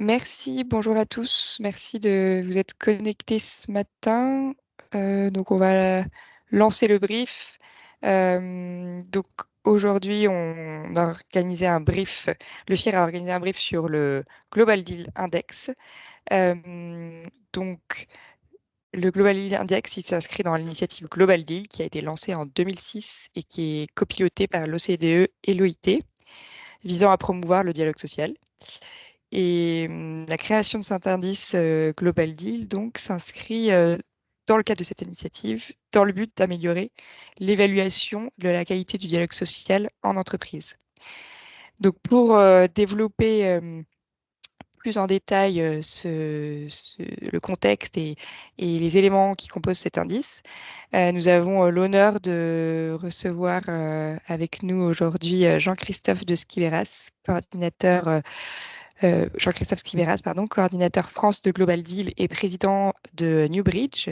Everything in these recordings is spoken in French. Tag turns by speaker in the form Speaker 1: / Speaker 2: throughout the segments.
Speaker 1: Merci, bonjour à tous. Merci de vous être connectés ce matin. Donc, on va lancer le brief. Donc, aujourd'hui, on a organisé un brief. Le FIR a organisé un brief sur le Global Deal Index. Donc, le Global Deal Index, il s'inscrit dans l'initiative Global Deal qui a été lancée en 2006 et qui est copilotée par l'OCDE et l'OIT, visant à promouvoir le dialogue social. Et la création de cet indice Global Deal donc s'inscrit dans le cadre de cette initiative, dans le but d'améliorer l'évaluation de la qualité du dialogue social en entreprise. Donc pour développer plus en détail le contexte et les éléments qui composent cet indice, nous avons l'honneur de recevoir avec nous aujourd'hui Jean-Christophe de Skiveras, Jean-Christophe Skiveras, coordinateur France de Global Deal et président de Newbridge,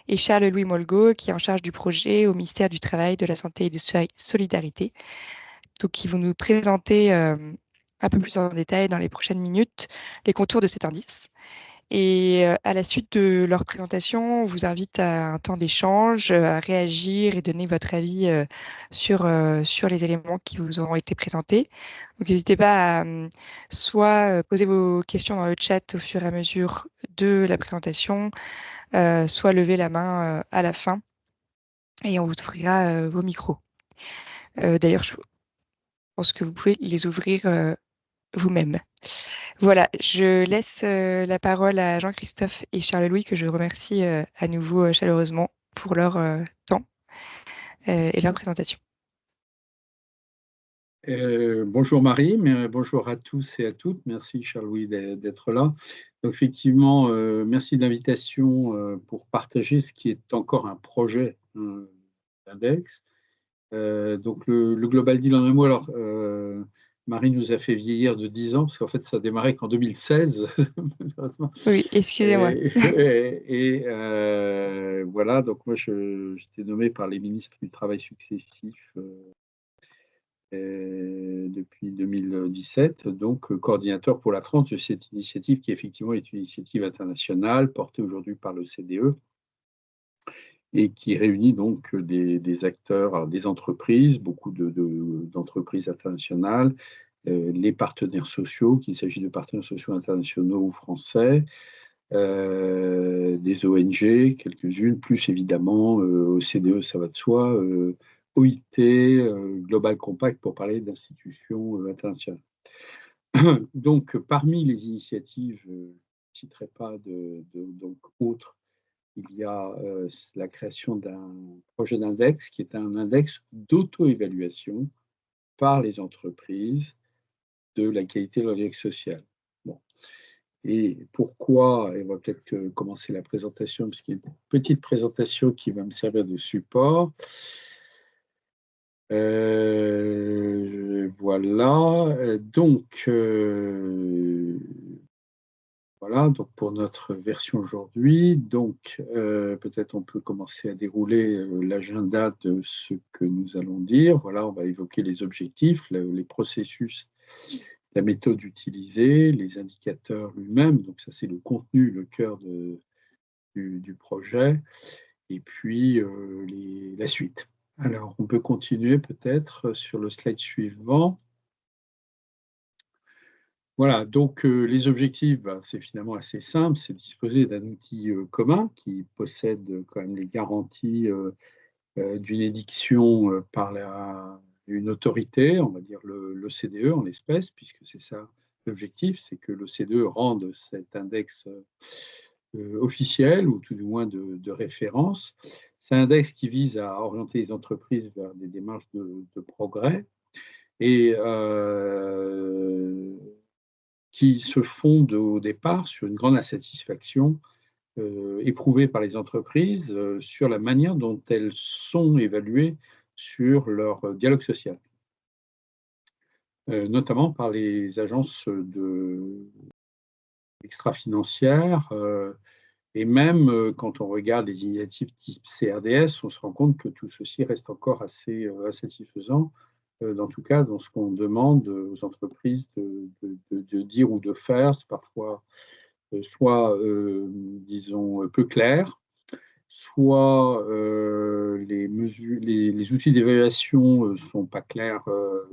Speaker 1: et Charles-Louis Molgo, qui est en charge du projet au ministère du Travail, de la Santé et des Solidarités, donc qui vont nous présenter un peu plus en détail dans les prochaines minutes les contours de cet indice. Et à la suite de leur présentation, on vous invite à un temps d'échange, à réagir et donner votre avis sur les éléments qui vous auront été présentés. Donc n'hésitez pas à soit poser vos questions dans le chat au fur et à mesure de la présentation, soit lever la main à la fin et on vous ouvrira vos micros. D'ailleurs, je pense que vous pouvez les ouvrir vous-même. Voilà, je laisse la parole à Jean-Christophe et Charles-Louis, que je remercie à nouveau chaleureusement pour leur temps et leur présentation.
Speaker 2: Bonjour Marie, mais bonjour à tous et à toutes. Merci Charles-Louis d'être là. Donc, effectivement, merci de l'invitation pour partager ce qui est encore un projet d'index. Donc le Global Deal en un mot, alors Marie nous a fait vieillir de 10 ans, parce qu'en fait ça a démarré qu'en 2016.
Speaker 1: Oui, excusez-moi.
Speaker 2: Voilà, donc moi j'étais nommé par les ministres du Travail successifs depuis 2017, donc coordinateur pour la France de cette initiative qui effectivement est une initiative internationale portée aujourd'hui par l'OCDE et qui réunit donc des acteurs, alors des entreprises, beaucoup d'entreprises internationales, les partenaires sociaux, qu'il s'agit de partenaires sociaux internationaux ou français, des ONG, quelques-unes, plus évidemment OCDE, ça va de soi, OIT, Global Compact, pour parler d'institutions internationales. Donc, parmi les initiatives, je ne citerai pas donc, autres, il y a la création d'un projet d'index qui est un index d'auto-évaluation par les entreprises de la qualité de leur dialogue social. Bon. Et pourquoi, et on va peut-être commencer la présentation, parce qu'il y a une petite présentation qui va me servir de support. Voilà, voilà, donc pour notre version aujourd'hui, donc peut-être on peut commencer à dérouler l'agenda de ce que nous allons dire. Voilà, on va évoquer les objectifs, les processus, la méthode utilisée, les indicateurs eux-mêmes, donc ça c'est le contenu, le cœur du projet, et puis la suite. Alors, on peut continuer peut-être sur le slide suivant. Voilà, donc les objectifs, c'est finalement assez simple, c'est disposer d'un outil commun qui possède quand même les garanties d'une édiction par une autorité, on va dire l'OCDE en l'espèce, puisque c'est ça l'objectif, c'est que l'OCDE rende cet index officiel ou tout du moins de référence. C'est un index qui vise à orienter les entreprises vers des démarches de progrès et qui se fonde au départ sur une grande insatisfaction éprouvée par les entreprises sur la manière dont elles sont évaluées sur leur dialogue social, notamment par les agences extra-financières. Et même quand on regarde les initiatives type CRDS, on se rend compte que tout ceci reste encore assez insatisfaisant dans tout cas, dans ce qu'on demande aux entreprises de dire ou de faire. C'est parfois soit, disons, peu clair, soit les outils d'évaluation ne sont pas clairs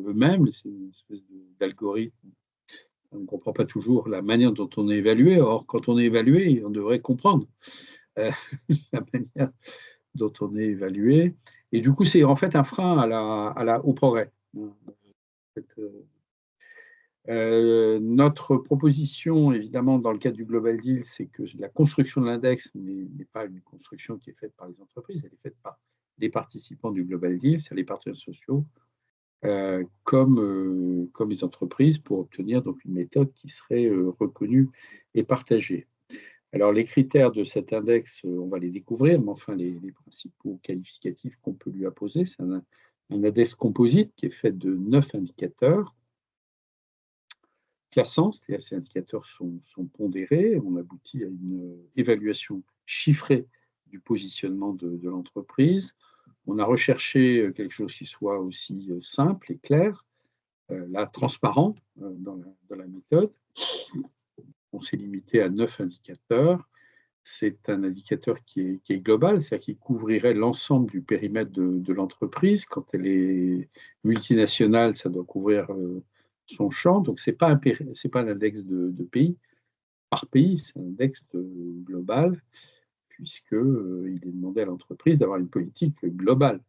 Speaker 2: eux-mêmes, c'est une espèce d'algorithme. On ne comprend pas toujours la manière dont on est évalué. Or, quand on est évalué, on devrait comprendre euh, la manière dont on est évalué. Et du coup, c'est en fait un frein au progrès. Notre proposition, évidemment, dans le cadre du Global Deal, c'est que la construction de l'index n'est pas une construction qui est faite par les entreprises, elle est faite par les participants du Global Deal, c'est les partenaires sociaux, comme les entreprises, pour obtenir donc une méthode qui serait reconnue et partagée. Alors, les critères de cet index, on va les découvrir, mais enfin, les principaux qualificatifs qu'on peut lui apposer, c'est un index composite qui est fait de 9 indicateurs classants, c'est-à-dire ces indicateurs sont pondérés, on aboutit à une évaluation chiffrée du positionnement de l'entreprise. On a recherché quelque chose qui soit aussi simple et clair, là, transparent dans la méthode. On s'est limité à 9 indicateurs. C'est un indicateur qui est global, c'est-à-dire qui couvrirait l'ensemble du périmètre de l'entreprise. Quand elle est multinationale, ça doit couvrir son champ. Donc, ce n'est pas un index de pays par pays, c'est un index global, puisqu'il est demandé à l'entreprise d'avoir une politique globale,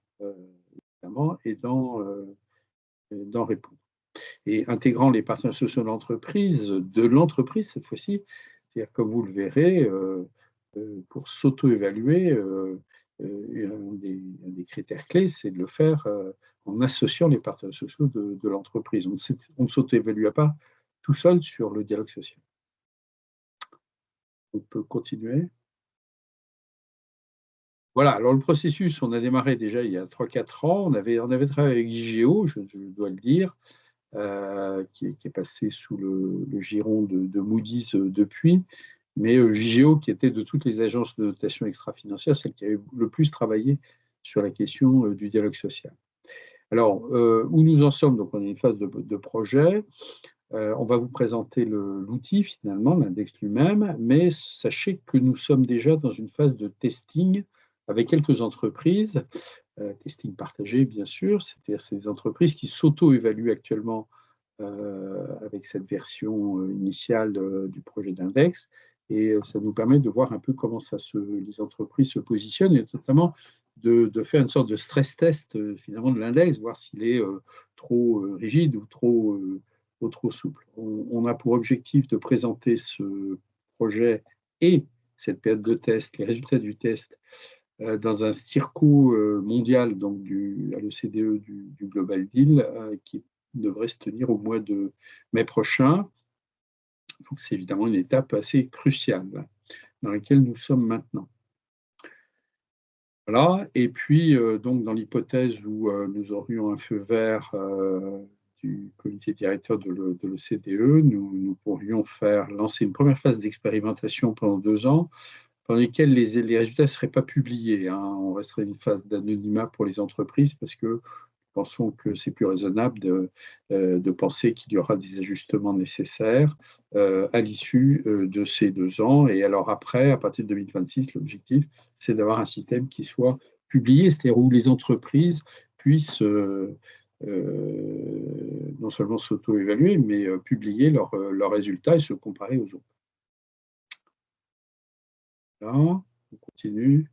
Speaker 2: évidemment, et d'en répondre. Et intégrant les partenaires sociaux de l'entreprise cette fois-ci, c'est-à-dire comme vous le verrez, pour s'auto-évaluer, un des critères clés, c'est de le faire en associant les partenaires sociaux de l'entreprise. On ne s'auto-évalue pas tout seul sur le dialogue social. On peut continuer. Voilà, alors le processus, on a démarré déjà il y a 3-4 ans. On avait travaillé avec JGO, je dois le dire, qui est passé sous le giron de Moody's depuis. Mais JGO, qui était de toutes les agences de notation extra-financière, celle qui avait le plus travaillé sur la question du dialogue social. Alors, où nous en sommes? Donc, on est une phase de projet. On va vous présenter l'outil, finalement, l'index lui-même, mais sachez que nous sommes déjà dans une phase de testing avec quelques entreprises, testing partagé, bien sûr, c'est-à-dire ces entreprises qui s'auto-évaluent actuellement avec cette version initiale du projet d'index. Et ça nous permet de voir un peu comment les entreprises se positionnent, et notamment de faire une sorte de stress test finalement de l'index, voir s'il est trop rigide ou trop souple. On a pour objectif de présenter ce projet et cette période de test, les résultats du test, dans un circo mondial, donc à l'OCDE du Global Deal, qui devrait se tenir au mois de mai prochain. Donc, c'est évidemment une étape assez cruciale dans laquelle nous sommes maintenant. Voilà. Et puis, donc, dans l'hypothèse où nous aurions un feu vert du comité directeur de l'OCDE, nous pourrions lancer une première phase d'expérimentation pendant 2 ans, pendant lesquels les résultats ne seraient pas publiés. On resterait une phase d'anonymat pour les entreprises parce que pensons que c'est plus raisonnable de penser qu'il y aura des ajustements nécessaires à l'issue de ces 2 ans. Et alors après, à partir de 2026, l'objectif, c'est d'avoir un système qui soit publié, c'est-à-dire où les entreprises puissent non seulement s'auto-évaluer, mais publier leurs résultats et se comparer aux autres. Là, on continue,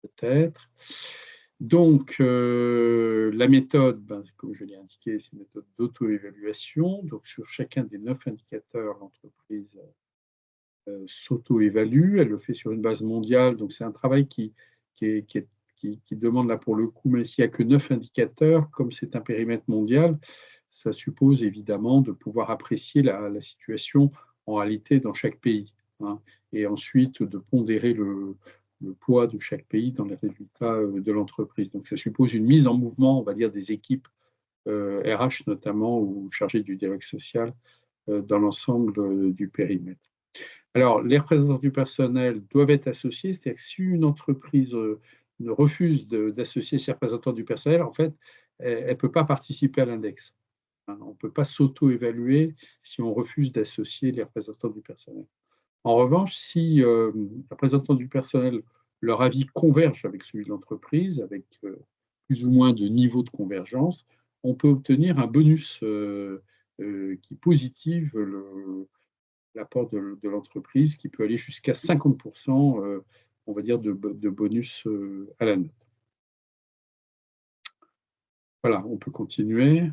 Speaker 2: peut-être. Donc, la méthode, comme je l'ai indiqué, c'est une méthode d'auto-évaluation. Donc, sur chacun des 9 indicateurs, l'entreprise s'auto-évalue. Elle le fait sur une base mondiale. Donc, c'est un travail qui demande, là, pour le coup, même s'il n'y a que 9 indicateurs, comme c'est un périmètre mondial, ça suppose évidemment de pouvoir apprécier la situation en réalité dans chaque pays. Et ensuite de pondérer le poids de chaque pays dans les résultats de l'entreprise. Donc, ça suppose une mise en mouvement, on va dire, des équipes RH notamment, ou chargées du dialogue social dans l'ensemble du périmètre. Alors, les représentants du personnel doivent être associés, c'est-à-dire que si une entreprise refuse d'associer ses représentants du personnel, en fait, elle ne peut pas participer à l'index. On ne peut pas s'auto-évaluer si on refuse d'associer les représentants du personnel. En revanche, si les représentants du personnel, leur avis converge avec celui de l'entreprise, avec plus ou moins de niveau de convergence, on peut obtenir un bonus qui positive l'apport de l'entreprise, qui peut aller jusqu'à 50%, on va dire, de bonus à la note. Voilà, on peut continuer.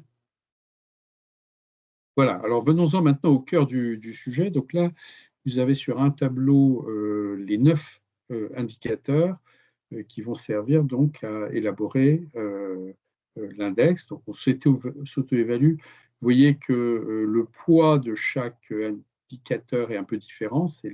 Speaker 2: Voilà, alors venons-en maintenant au cœur du sujet. Donc là, vous avez sur un tableau les 9 indicateurs qui vont servir donc à élaborer l'index. Donc on s'auto-évalue. Vous voyez que le poids de chaque indicateur est un peu différent. C'est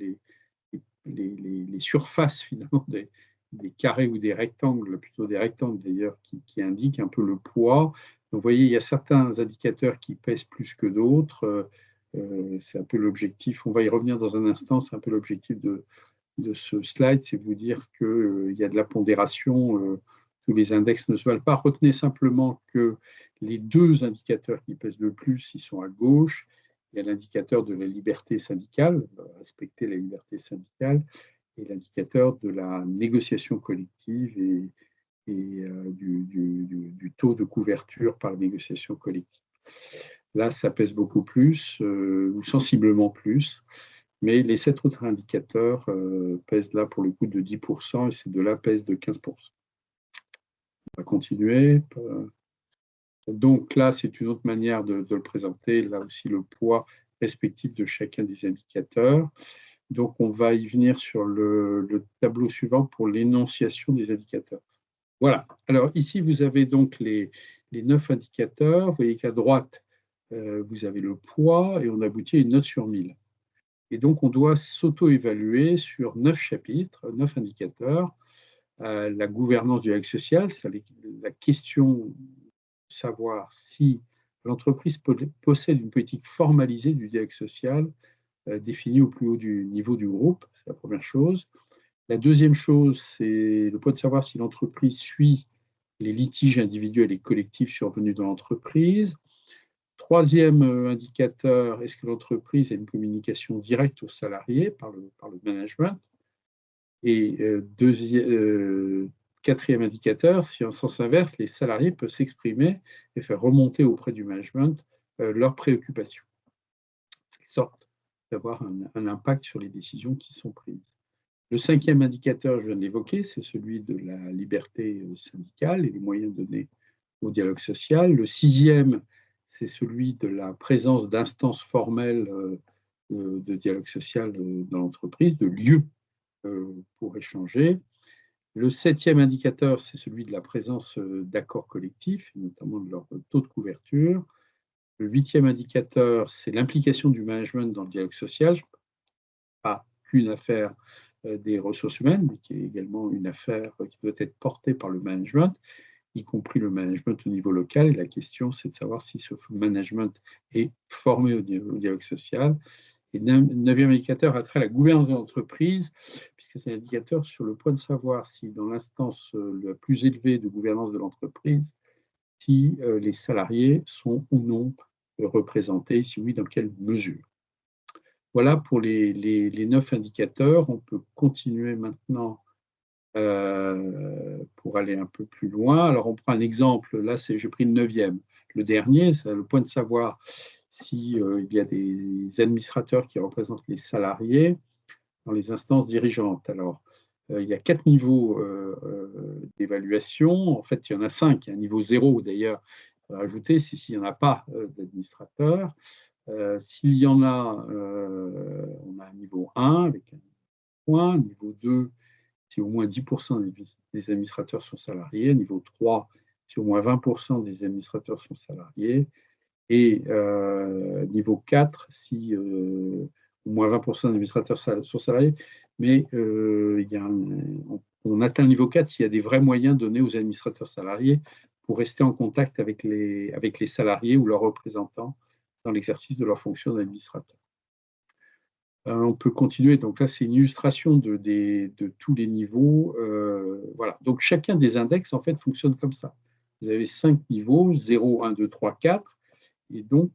Speaker 2: les surfaces finalement des carrés ou des rectangles, plutôt des rectangles d'ailleurs, qui indiquent un peu le poids. Donc, vous voyez, il y a certains indicateurs qui pèsent plus que d'autres. C'est un peu l'objectif, on va y revenir dans un instant, c'est un peu l'objectif de ce slide, c'est vous dire qu'il y a de la pondération, tous les index ne se valent pas. Retenez simplement que les deux indicateurs qui pèsent le plus, ils sont à gauche. Il y a l'indicateur de la liberté syndicale, respecter la liberté syndicale, et l'indicateur de la négociation collective et du taux de couverture par la négociation collective. Là, ça pèse beaucoup plus, ou sensiblement plus, mais les 7 autres indicateurs pèsent là pour le coup de 10%, et ces deux-là pèsent de 15%. On va continuer. Donc là, c'est une autre manière de le présenter. Là aussi, le poids respectif de chacun des indicateurs. Donc, on va y venir sur le tableau suivant pour l'énonciation des indicateurs. Voilà. Alors ici, vous avez donc les 9 indicateurs. Vous voyez qu'à droite, vous avez le poids et on aboutit à une note sur 1000. Et donc, on doit s'auto-évaluer sur 9 chapitres, 9 indicateurs. La gouvernance du dialogue social, c'est la question de savoir si l'entreprise possède une politique formalisée du dialogue social définie au plus haut du niveau du groupe, c'est la première chose. La deuxième chose, c'est le point de savoir si l'entreprise suit les litiges individuels et collectifs survenus dans l'entreprise. Troisième indicateur, est-ce que l'entreprise a une communication directe aux salariés par le management? Et quatrième indicateur, si en sens inverse, les salariés peuvent s'exprimer et faire remonter auprès du management leurs préoccupations, sorte d'avoir un impact sur les décisions qui sont prises. Le cinquième indicateur, je viens de l'évoquer, c'est celui de la liberté syndicale et les moyens donnés au dialogue social. Le sixième, c'est celui de la présence d'instances formelles de dialogue social dans l'entreprise, de lieux pour échanger. Le septième indicateur, c'est celui de la présence d'accords collectifs, notamment de leur taux de couverture. Le huitième indicateur, c'est l'implication du management dans le dialogue social. Pas qu'une affaire des ressources humaines, mais qui est également une affaire qui doit être portée par le management, y compris le management au niveau local. Et la question, c'est de savoir si ce management est formé au dialogue social. Et le neuvième indicateur a trait à la gouvernance de l'entreprise, puisque c'est l'indicateur sur le point de savoir si dans l'instance la plus élevée de gouvernance de l'entreprise, si les salariés sont ou non représentés, si oui, dans quelle mesure. Voilà pour les 9 indicateurs. On peut continuer maintenant pour aller un peu plus loin. Alors, on prend un exemple. Là, j'ai pris le 9e. Le dernier, c'est le point de savoir s'il y a des administrateurs qui représentent les salariés dans les instances dirigeantes. Alors, il y a 4 niveaux d'évaluation. En fait, il y en a 5. Il y a un niveau 0, d'ailleurs, à ajouter, c'est s'il n'y en a pas d'administrateur. S'il y en a, on a un niveau 1 avec un point, niveau 2, si au moins 10% des administrateurs sont salariés, niveau 3, si au moins 20% des administrateurs sont salariés, et niveau 4, si au moins 20% des administrateurs sont salariés, mais on atteint le niveau 4 s'il y a des vrais moyens donnés aux administrateurs salariés pour rester en contact avec les salariés ou leurs représentants dans l'exercice de leur fonction d'administrateur. On peut continuer. Donc là, c'est une illustration de tous les niveaux. Voilà. Donc chacun des index, en fait, fonctionne comme ça. vous avez 5 niveaux, 0, 1, 2, 3, 4. Et donc,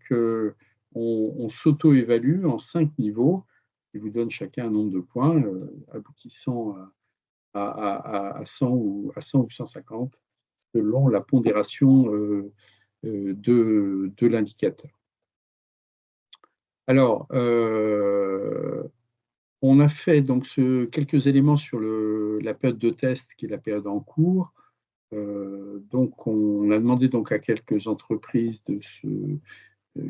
Speaker 2: on s'auto-évalue en 5 niveaux qui vous donne chacun un nombre de points aboutissant à 100 ou 150 selon la pondération de l'indicateur. Alors, on a fait donc quelques éléments sur la période de test, qui est la période en cours. Donc, on a demandé donc à quelques entreprises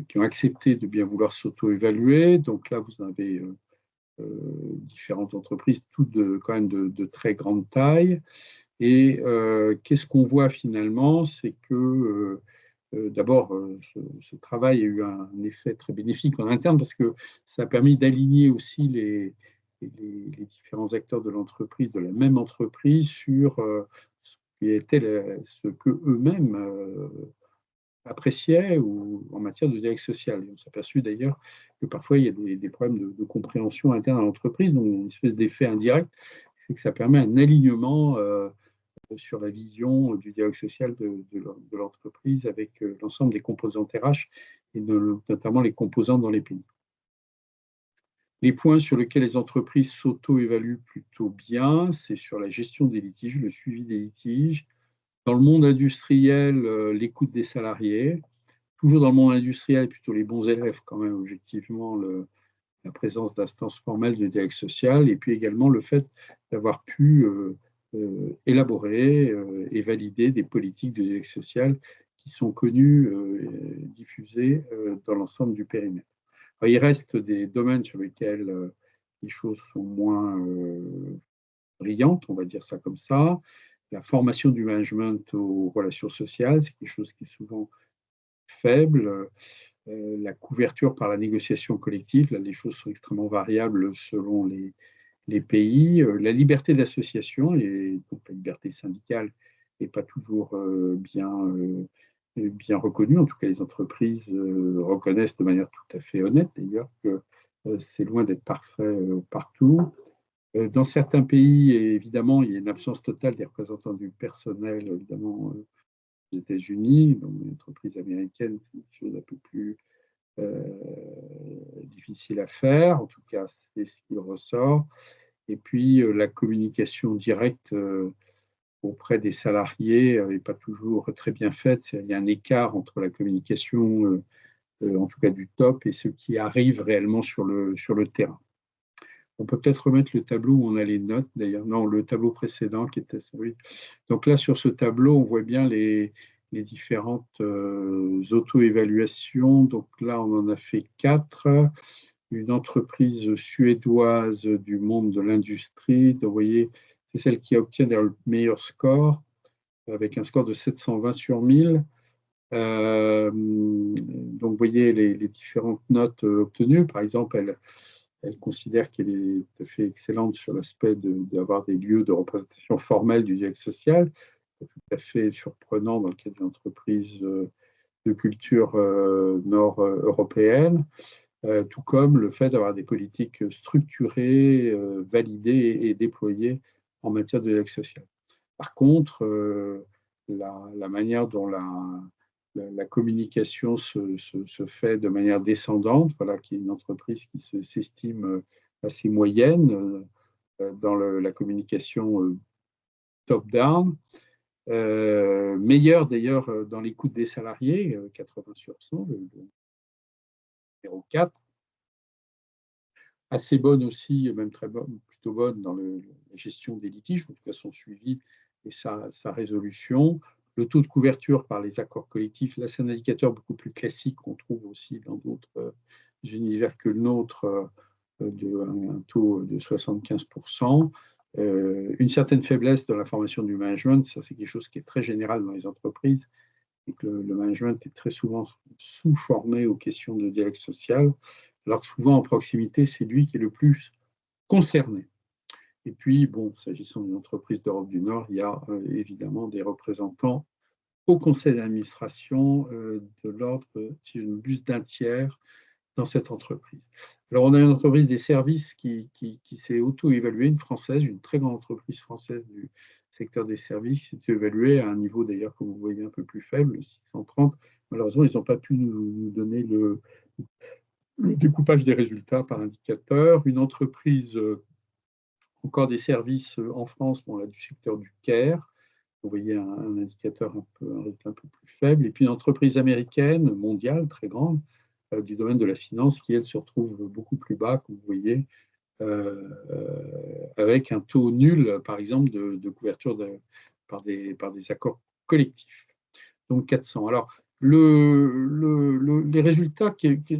Speaker 2: qui ont accepté de bien vouloir s'auto-évaluer. Donc là, vous avez différentes entreprises, toutes quand même de très grande taille. Et qu'est-ce qu'on voit finalement? C'est que d'abord, ce travail a eu un effet très bénéfique en interne parce que ça a permis d'aligner aussi les différents acteurs de l'entreprise, de la même entreprise, sur ce qui était ce que eux-mêmes appréciaient ou en matière de dialogue social. Et on s'est aperçu d'ailleurs que parfois il y a des problèmes de compréhension interne à l'entreprise, donc une espèce d'effet indirect, c'est que ça permet un alignement sur la vision du dialogue social de l'entreprise avec l'ensemble des composantes RH et notamment les composantes dans les pays. Les points sur lesquels les entreprises s'auto-évaluent plutôt bien, c'est sur la gestion des litiges, le suivi des litiges. Dans le monde industriel, l'écoute des salariés. Toujours dans le monde industriel, plutôt les bons élèves quand même, objectivement, la présence d'instances formelles de dialogue social, et puis également le fait d'avoir pu élaborer et valider des politiques de dialogue social qui sont connues et diffusées dans l'ensemble du périmètre. Alors, il reste des domaines sur lesquels les choses sont moins brillantes, on va dire ça comme ça. La formation du management aux relations sociales, c'est quelque chose qui est souvent faible. La couverture par la négociation collective, là, les choses sont extrêmement variables selon les pays. La liberté d'association et donc la liberté syndicale n'est pas toujours bien reconnue. En tout cas, les entreprises reconnaissent de manière tout à fait honnête, d'ailleurs, que c'est loin d'être parfait partout. Dans certains pays, évidemment, il y a une absence totale des représentants du personnel, évidemment, aux États-Unis. Dans les entreprises américaines, c'est une chose un peu plus difficile à faire. En tout cas, c'est ce qui ressort. Et puis, la communication directe auprès des salariés n'est pas toujours très bien faite. Il y a un écart entre la communication, en tout cas du top, et ce qui arrive réellement sur le terrain. On peut peut-être remettre le tableau où on a les notes, d'ailleurs. Non, le tableau précédent qui était celui. Donc là, sur ce tableau, on voit bien les différentes auto-évaluations. Donc là, on en a fait 4. Une entreprise suédoise du monde de l'industrie. Donc, vous voyez, c'est celle qui obtient le meilleur score, avec un score de 720 sur 1000. Donc, vous voyez les différentes notes obtenues. Par exemple, elle considère qu'elle est tout à fait excellente sur l'aspect d'avoir des lieux de représentation formelle du dialogue social. C'est tout à fait surprenant dans le cadre d'une entreprise de culture nord-européenne, tout comme le fait d'avoir des politiques structurées, validées et déployées en matière de dialogue social. Par contre, la manière dont la communication se fait de manière descendante, voilà, qui est une entreprise qui s'estime assez moyenne dans la communication top-down, meilleure d'ailleurs dans l'écoute des salariés, 80 sur 100, le numéro 4, assez bonne aussi, même très bonne, plutôt bonne dans la gestion des litiges, en tout cas son suivi et sa résolution. Le taux de couverture par les accords collectifs, là c'est un indicateur beaucoup plus classique qu'on trouve aussi dans d'autres univers que le nôtre, un taux de 75%. Une certaine faiblesse dans la formation du management, ça c'est quelque chose qui est très général dans les entreprises, et que le management est très souvent sous-formé aux questions de dialogue social, alors que souvent en proximité, c'est lui qui est le plus concerné. Et puis, bon, s'agissant d'une entreprise d'Europe du Nord, il y a évidemment des représentants au conseil d'administration de l'ordre, si je ne m'abuse, d'un tiers dans cette entreprise. Alors, on a une entreprise des services qui s'est auto-évaluée, une française, une très grande entreprise française du secteur des services est évalué à un niveau d'ailleurs, comme vous voyez, un peu plus faible, 630. Malheureusement, ils n'ont pas pu nous donner le découpage des résultats par indicateur. Une entreprise, encore des services en France, bon, là, du secteur du care. Vous voyez un indicateur un rythme un peu plus faible. Et puis une entreprise américaine, mondiale, très grande, du domaine de la finance, qui, elle, se retrouve beaucoup plus bas, comme vous voyez, avec un taux nul, par exemple, de couverture par des accords collectifs. Donc 400. Alors, les résultats,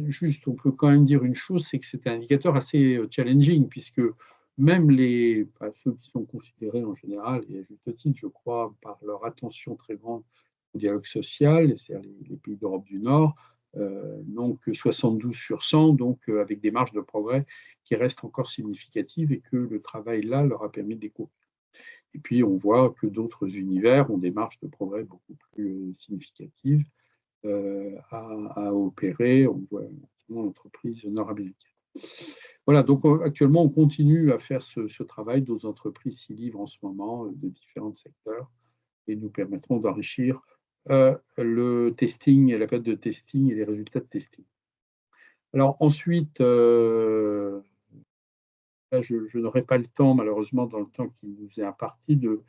Speaker 2: juste, on peut quand même dire une chose, c'est que c'est un indicateur assez challenging, puisque même ceux qui sont considérés en général, et à juste titre, je crois, par leur attention très grande au dialogue social, c'est-à-dire les pays d'Europe du Nord, n'ont que 72 sur 100, donc avec des marges de progrès qui restent encore significatives et que le travail là leur a permis de découvrir. Et puis, on voit que d'autres univers ont des marges de progrès beaucoup plus significatives à opérer. On voit l'entreprise nord-américaine. Voilà, donc actuellement, on continue à faire ce travail. D'autres entreprises s'y livrent en ce moment de différents secteurs et nous permettront d'enrichir le testing, la période de testing et les résultats de testing. Alors ensuite, là, je n'aurai pas le temps, malheureusement, dans le temps qui nous est imparti, de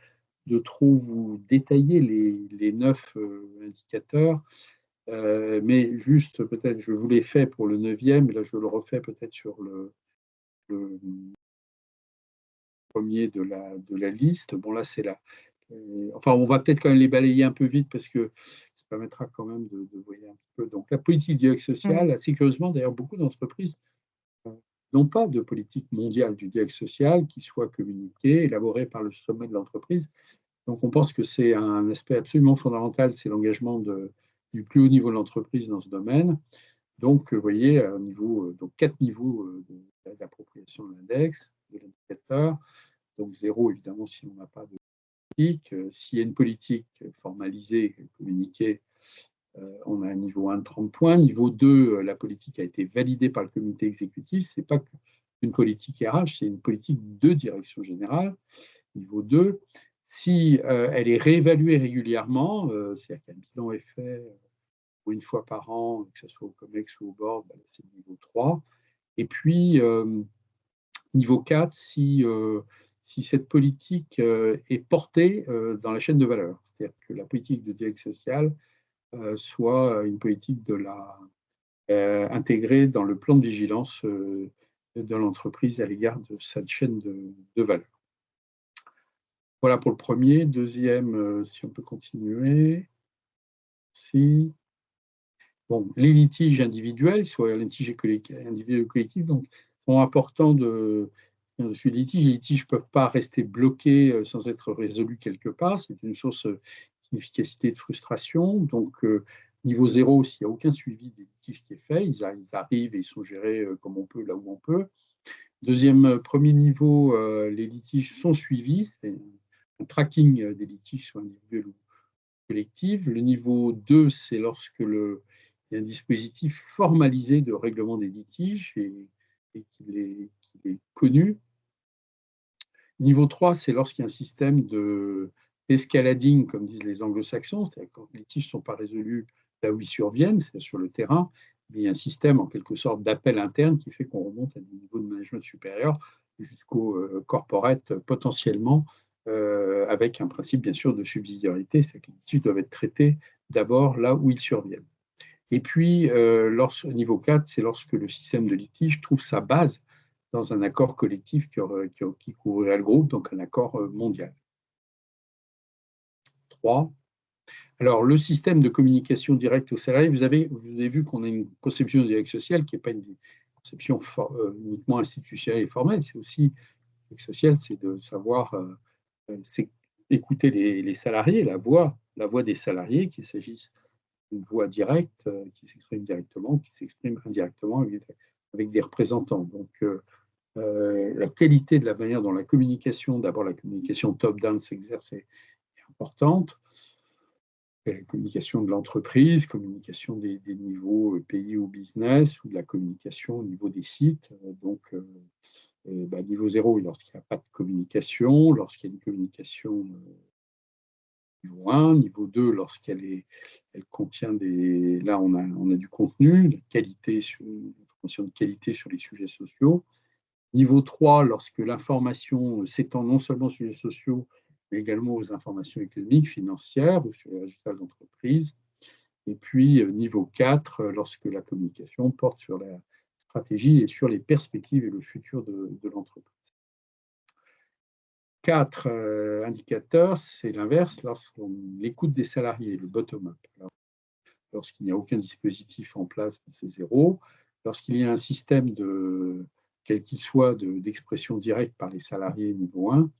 Speaker 2: trop vous détailler les 9 indicateurs, mais juste peut-être, je vous l'ai fait pour le 9e, et là je le refais peut-être sur le premier de la liste. Bon, là c'est là. Enfin, on va peut-être quand même les balayer un peu vite parce que ça permettra quand même de voir un petit peu. Donc, la politique du dialogue social, assez curieusement, d'ailleurs, beaucoup d'entreprises n'ont pas de politique mondiale du dialogue social qui soit communiquée, élaborée par le sommet de l'entreprise. Donc, on pense que c'est un aspect absolument fondamental, c'est l'engagement du plus haut niveau de l'entreprise dans ce domaine. Donc, vous voyez, donc 4 niveaux d'appropriation de l'index, de l'indicateur. Donc, 0, évidemment, si on n'a pas de politique. S'il y a une politique formalisée, communiquée, on a un niveau 1 de 30 points. Niveau 2, la politique a été validée par le comité exécutif. Ce n'est pas une politique RH, c'est une politique de direction générale. Niveau 2, si elle est réévaluée régulièrement, c'est-à-dire qu'un bilan est fait une fois par an, que ce soit au COMEX ou au board, c'est le niveau 3. Et puis, niveau 4, si cette politique est portée dans la chaîne de valeur, c'est-à-dire que la politique de dialogue social soit une politique intégrée dans le plan de vigilance de l'entreprise à l'égard de cette chaîne de valeur. Voilà pour le premier. Deuxième, si on peut continuer. Si. Bon, les litiges individuels, soit les litiges individuels ou collectifs, donc, sont importants sur les litiges. Les litiges ne peuvent pas rester bloqués sans être résolus quelque part. C'est une source d'inefficacité, de frustration. Donc, niveau 0, s'il n'y a aucun suivi des litiges qui est fait, ils arrivent et ils sont gérés comme on peut, là où on peut. Premier niveau, les litiges sont suivis. C'est un tracking des litiges, soit individuels ou collectifs. Le niveau 2, c'est lorsque il y a un dispositif formalisé de règlement des litiges et qu'il est connu. Niveau 3, c'est lorsqu'il y a un système d'escalading, comme disent les anglo-saxons, c'est-à-dire quand les litiges ne sont pas résolus là où ils surviennent, c'est sur le terrain, mais il y a un système en quelque sorte d'appel interne qui fait qu'on remonte à des niveaux de management supérieur jusqu'au corporate potentiellement, avec un principe bien sûr de subsidiarité, c'est-à-dire que les litiges doivent être traités d'abord là où ils surviennent. Et puis, niveau 4, c'est lorsque le système de litige trouve sa base dans un accord collectif qui couvrirait le groupe, donc un accord mondial. 3. Alors, le système de communication directe aux salariés, vous avez vu qu'on a une conception du dialogue social qui n'est pas une conception uniquement institutionnelle et formelle, c'est aussi, le dialogue social, c'est de savoir écouter les salariés, la voix des salariés, qu'il s'agisse d'une voix directe qui s'exprime directement, qui s'exprime indirectement avec des représentants. Donc, la qualité de la manière dont la communication, d'abord la communication top-down s'exerce est importante. La communication de l'entreprise, communication des niveaux pays ou business, ou de la communication au niveau des sites. Donc, Niveau 0, lorsqu'il n'y a pas de communication, lorsqu'il y a une communication niveau 1, niveau 2, lorsqu'elle contient des... Là, on a du contenu, une information de qualité sur les sujets sociaux. Niveau 3, lorsque l'information s'étend non seulement sur les sociaux, mais également aux informations économiques, financières ou sur les résultats de l'entreprise. Et puis, niveau 4, lorsque la communication porte sur la stratégie et sur les perspectives et le futur de l'entreprise. 4 indicateurs, c'est l'inverse, lorsqu'on écoute des salariés, le bottom-up. Lorsqu'il n'y a aucun dispositif en place, c'est 0. Lorsqu'il y a un système quel qu'il soit, d'expression directe par les salariés, niveau 1.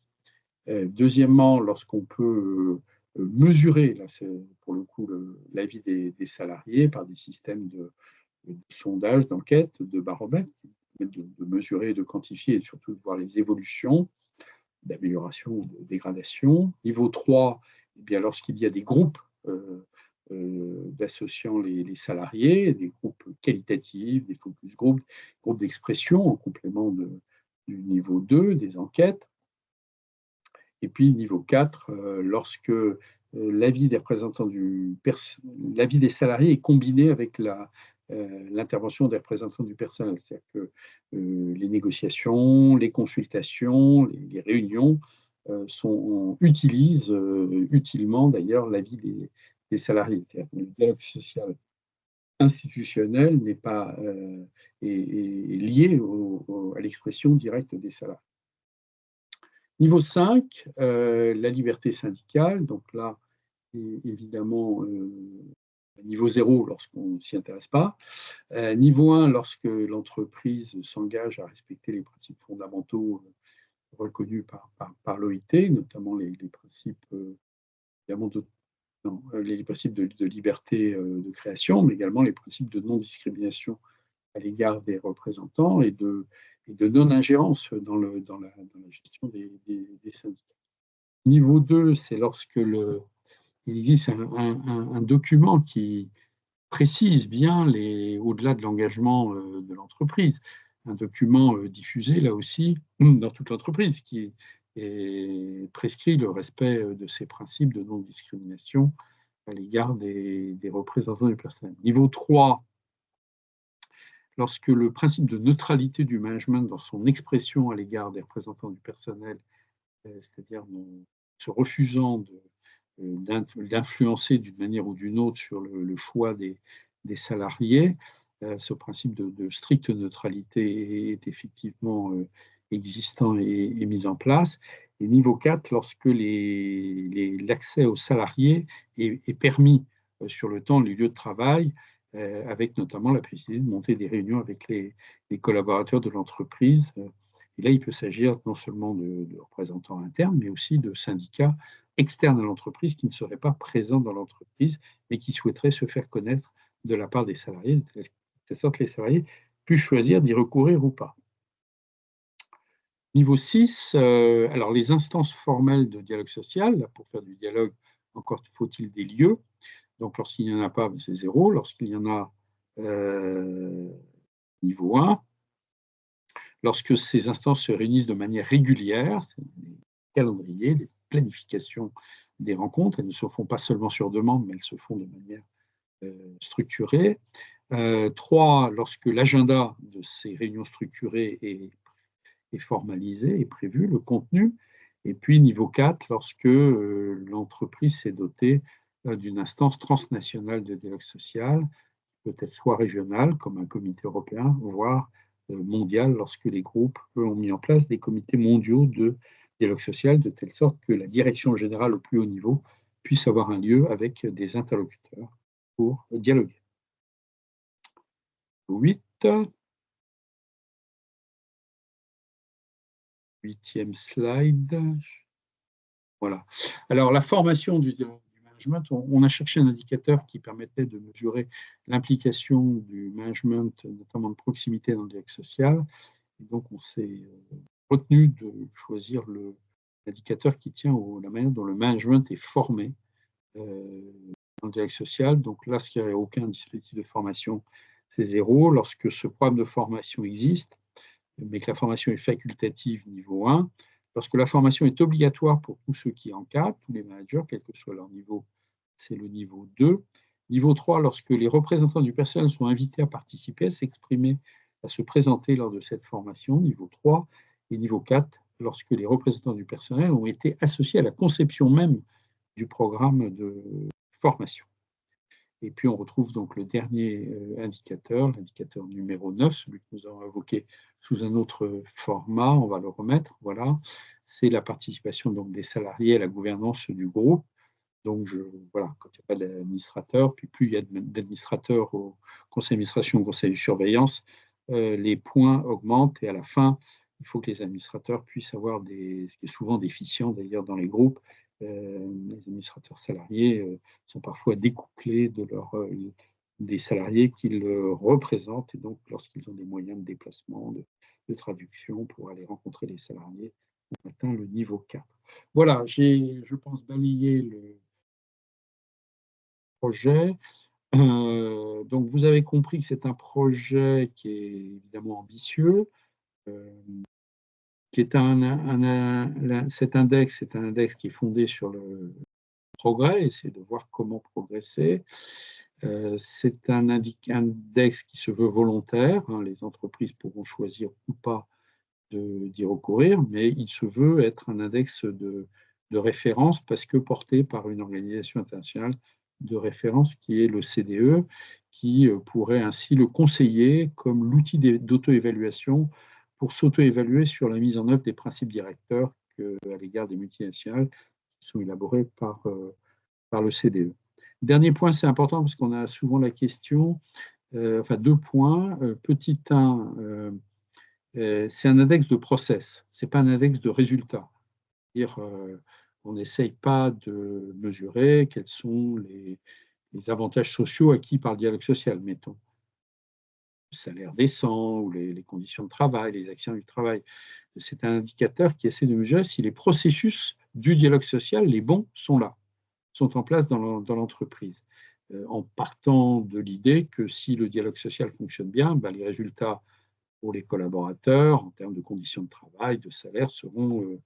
Speaker 2: Deuxièmement, lorsqu'on peut mesurer, là c'est pour le coup l'avis des salariés par des systèmes de sondage, d'enquête, de baromètre, qui permettent de mesurer, de quantifier et surtout de voir les évolutions d'amélioration ou de dégradation. Niveau 3, eh bien, lorsqu'il y a des groupes d'associant les salariés, des groupes qualitatifs, des focus groups, groupes d'expression en complément du niveau 2, des enquêtes. Et puis niveau 4, lorsque l'avis des représentants l'avis des salariés est combiné avec l'intervention des représentants du personnel. C'est-à-dire que les négociations, les consultations, les réunions utilisent utilement d'ailleurs l'avis des salariés. C'est-à-dire que le dialogue social institutionnel n'est pas est lié à l'expression directe des salariés. Niveau 5, la liberté syndicale. Donc là, évidemment, niveau 0 lorsqu'on ne s'y intéresse pas. Niveau 1, lorsque l'entreprise s'engage à respecter les principes fondamentaux reconnus par l'OIT, notamment les principes, les principes de liberté de création, mais également les principes de non-discrimination à l'égard des représentants et de non-ingérence dans la gestion des syndicats. Niveau 2, c'est lorsque il existe un document qui précise bien, au-delà de l'engagement de l'entreprise, un document diffusé là aussi dans toute l'entreprise qui prescrit le respect de ces principes de non-discrimination à l'égard des représentants du personnel. Niveau 3, lorsque le principe de neutralité du management dans son expression à l'égard des représentants du personnel, c'est-à-dire se refusant d'influencer d'une manière ou d'une autre sur le choix des salariés, ce principe de stricte neutralité est effectivement existant et mis en place. Et niveau 4, lorsque l'accès aux salariés est permis sur le temps, les lieux de travail, avec notamment la possibilité de monter des réunions avec les collaborateurs de l'entreprise. Et là, il peut s'agir non seulement de représentants internes, mais aussi de syndicats externes à l'entreprise qui ne seraient pas présents dans l'entreprise, mais qui souhaiteraient se faire connaître de la part des salariés, de telle sorte que les salariés puissent choisir d'y recourir ou pas. Niveau 6, alors les instances formelles de dialogue social, là, pour faire du dialogue, encore faut-il des lieux. Donc, lorsqu'il n'y en a pas, c'est 0. Lorsqu'il y en a, niveau 1. Lorsque ces instances se réunissent de manière régulière, des calendriers, des planifications des rencontres, elles ne se font pas seulement sur demande, mais elles se font de manière structurée. 3, lorsque l'agenda de ces réunions structurées est formalisé, est prévu, le contenu. Et puis niveau 4, lorsque l'entreprise s'est dotée d'une instance transnationale de dialogue social, peut-être soit régionale, comme un comité européen, voire mondial, lorsque les groupes ont mis en place des comités mondiaux de dialogue social, de telle sorte que la direction générale au plus haut niveau puisse avoir un lieu avec des interlocuteurs pour dialoguer. 8e slide. Voilà. Alors, la formation du management, on a cherché un indicateur qui permettait de mesurer l'implication du management, notamment de proximité dans le dialogue social. Et donc, on s'est retenu de choisir l'indicateur qui tient à la manière dont le management est formé dans le dialogue social. Donc, là, s'il n'y a aucun dispositif de formation, c'est 0. Lorsque ce programme de formation existe, mais que la formation est facultative niveau 1. Lorsque la formation est obligatoire pour tous ceux qui encadrent, tous les managers, quel que soit leur niveau, c'est le niveau 2. Niveau 3, lorsque les représentants du personnel sont invités à participer, à s'exprimer, à se présenter lors de cette formation, niveau 3. Et niveau 4, lorsque les représentants du personnel ont été associés à la conception même du programme de formation. Et puis, on retrouve donc le dernier indicateur, l'indicateur numéro 9, celui que nous avons évoqué sous un autre format, on va le remettre, voilà. C'est la participation donc, des salariés à la gouvernance du groupe. Donc, voilà, quand il n'y a pas d'administrateur, puis plus il y a d'administrateurs au conseil d'administration, au conseil de surveillance, les points augmentent et à la fin, il faut que les administrateurs puissent avoir ce qui est souvent déficient d'ailleurs dans les groupes. Les administrateurs salariés sont parfois découplés des salariés qu'ils représentent et donc lorsqu'ils ont des moyens de déplacement, de traduction pour aller rencontrer les salariés, on atteint le niveau 4. Voilà, j'ai, je pense, balayé le projet. Donc, vous avez compris que c'est un projet qui est évidemment ambitieux, qui est cet index, c'est un index qui est fondé sur le progrès, essayer de voir comment progresser. C'est un index qui se veut volontaire, hein, les entreprises pourront choisir ou pas d'y recourir, mais il se veut être un index de référence parce que porté par une organisation internationale de référence qui est le CDE, qui pourrait ainsi le conseiller comme l'outil d'auto-évaluation pour s'auto-évaluer sur la mise en œuvre des principes directeurs à l'égard des multinationales qui sont élaborés par le CDE. Dernier point, c'est important parce qu'on a souvent la question, enfin 2 points. Petit 1, c'est un index de process, ce n'est pas un index de résultats. C'est-à-dire, on n'essaye pas de mesurer quels sont les avantages sociaux acquis par le dialogue social, mettons. Le salaire décent ou les conditions de travail, les actions du travail. C'est un indicateur qui essaie de mesurer si les processus du dialogue social, les bons, sont là, sont en place dans l'entreprise. En partant de l'idée que si le dialogue social fonctionne bien, ben, les résultats pour les collaborateurs en termes de conditions de travail, de salaire, seront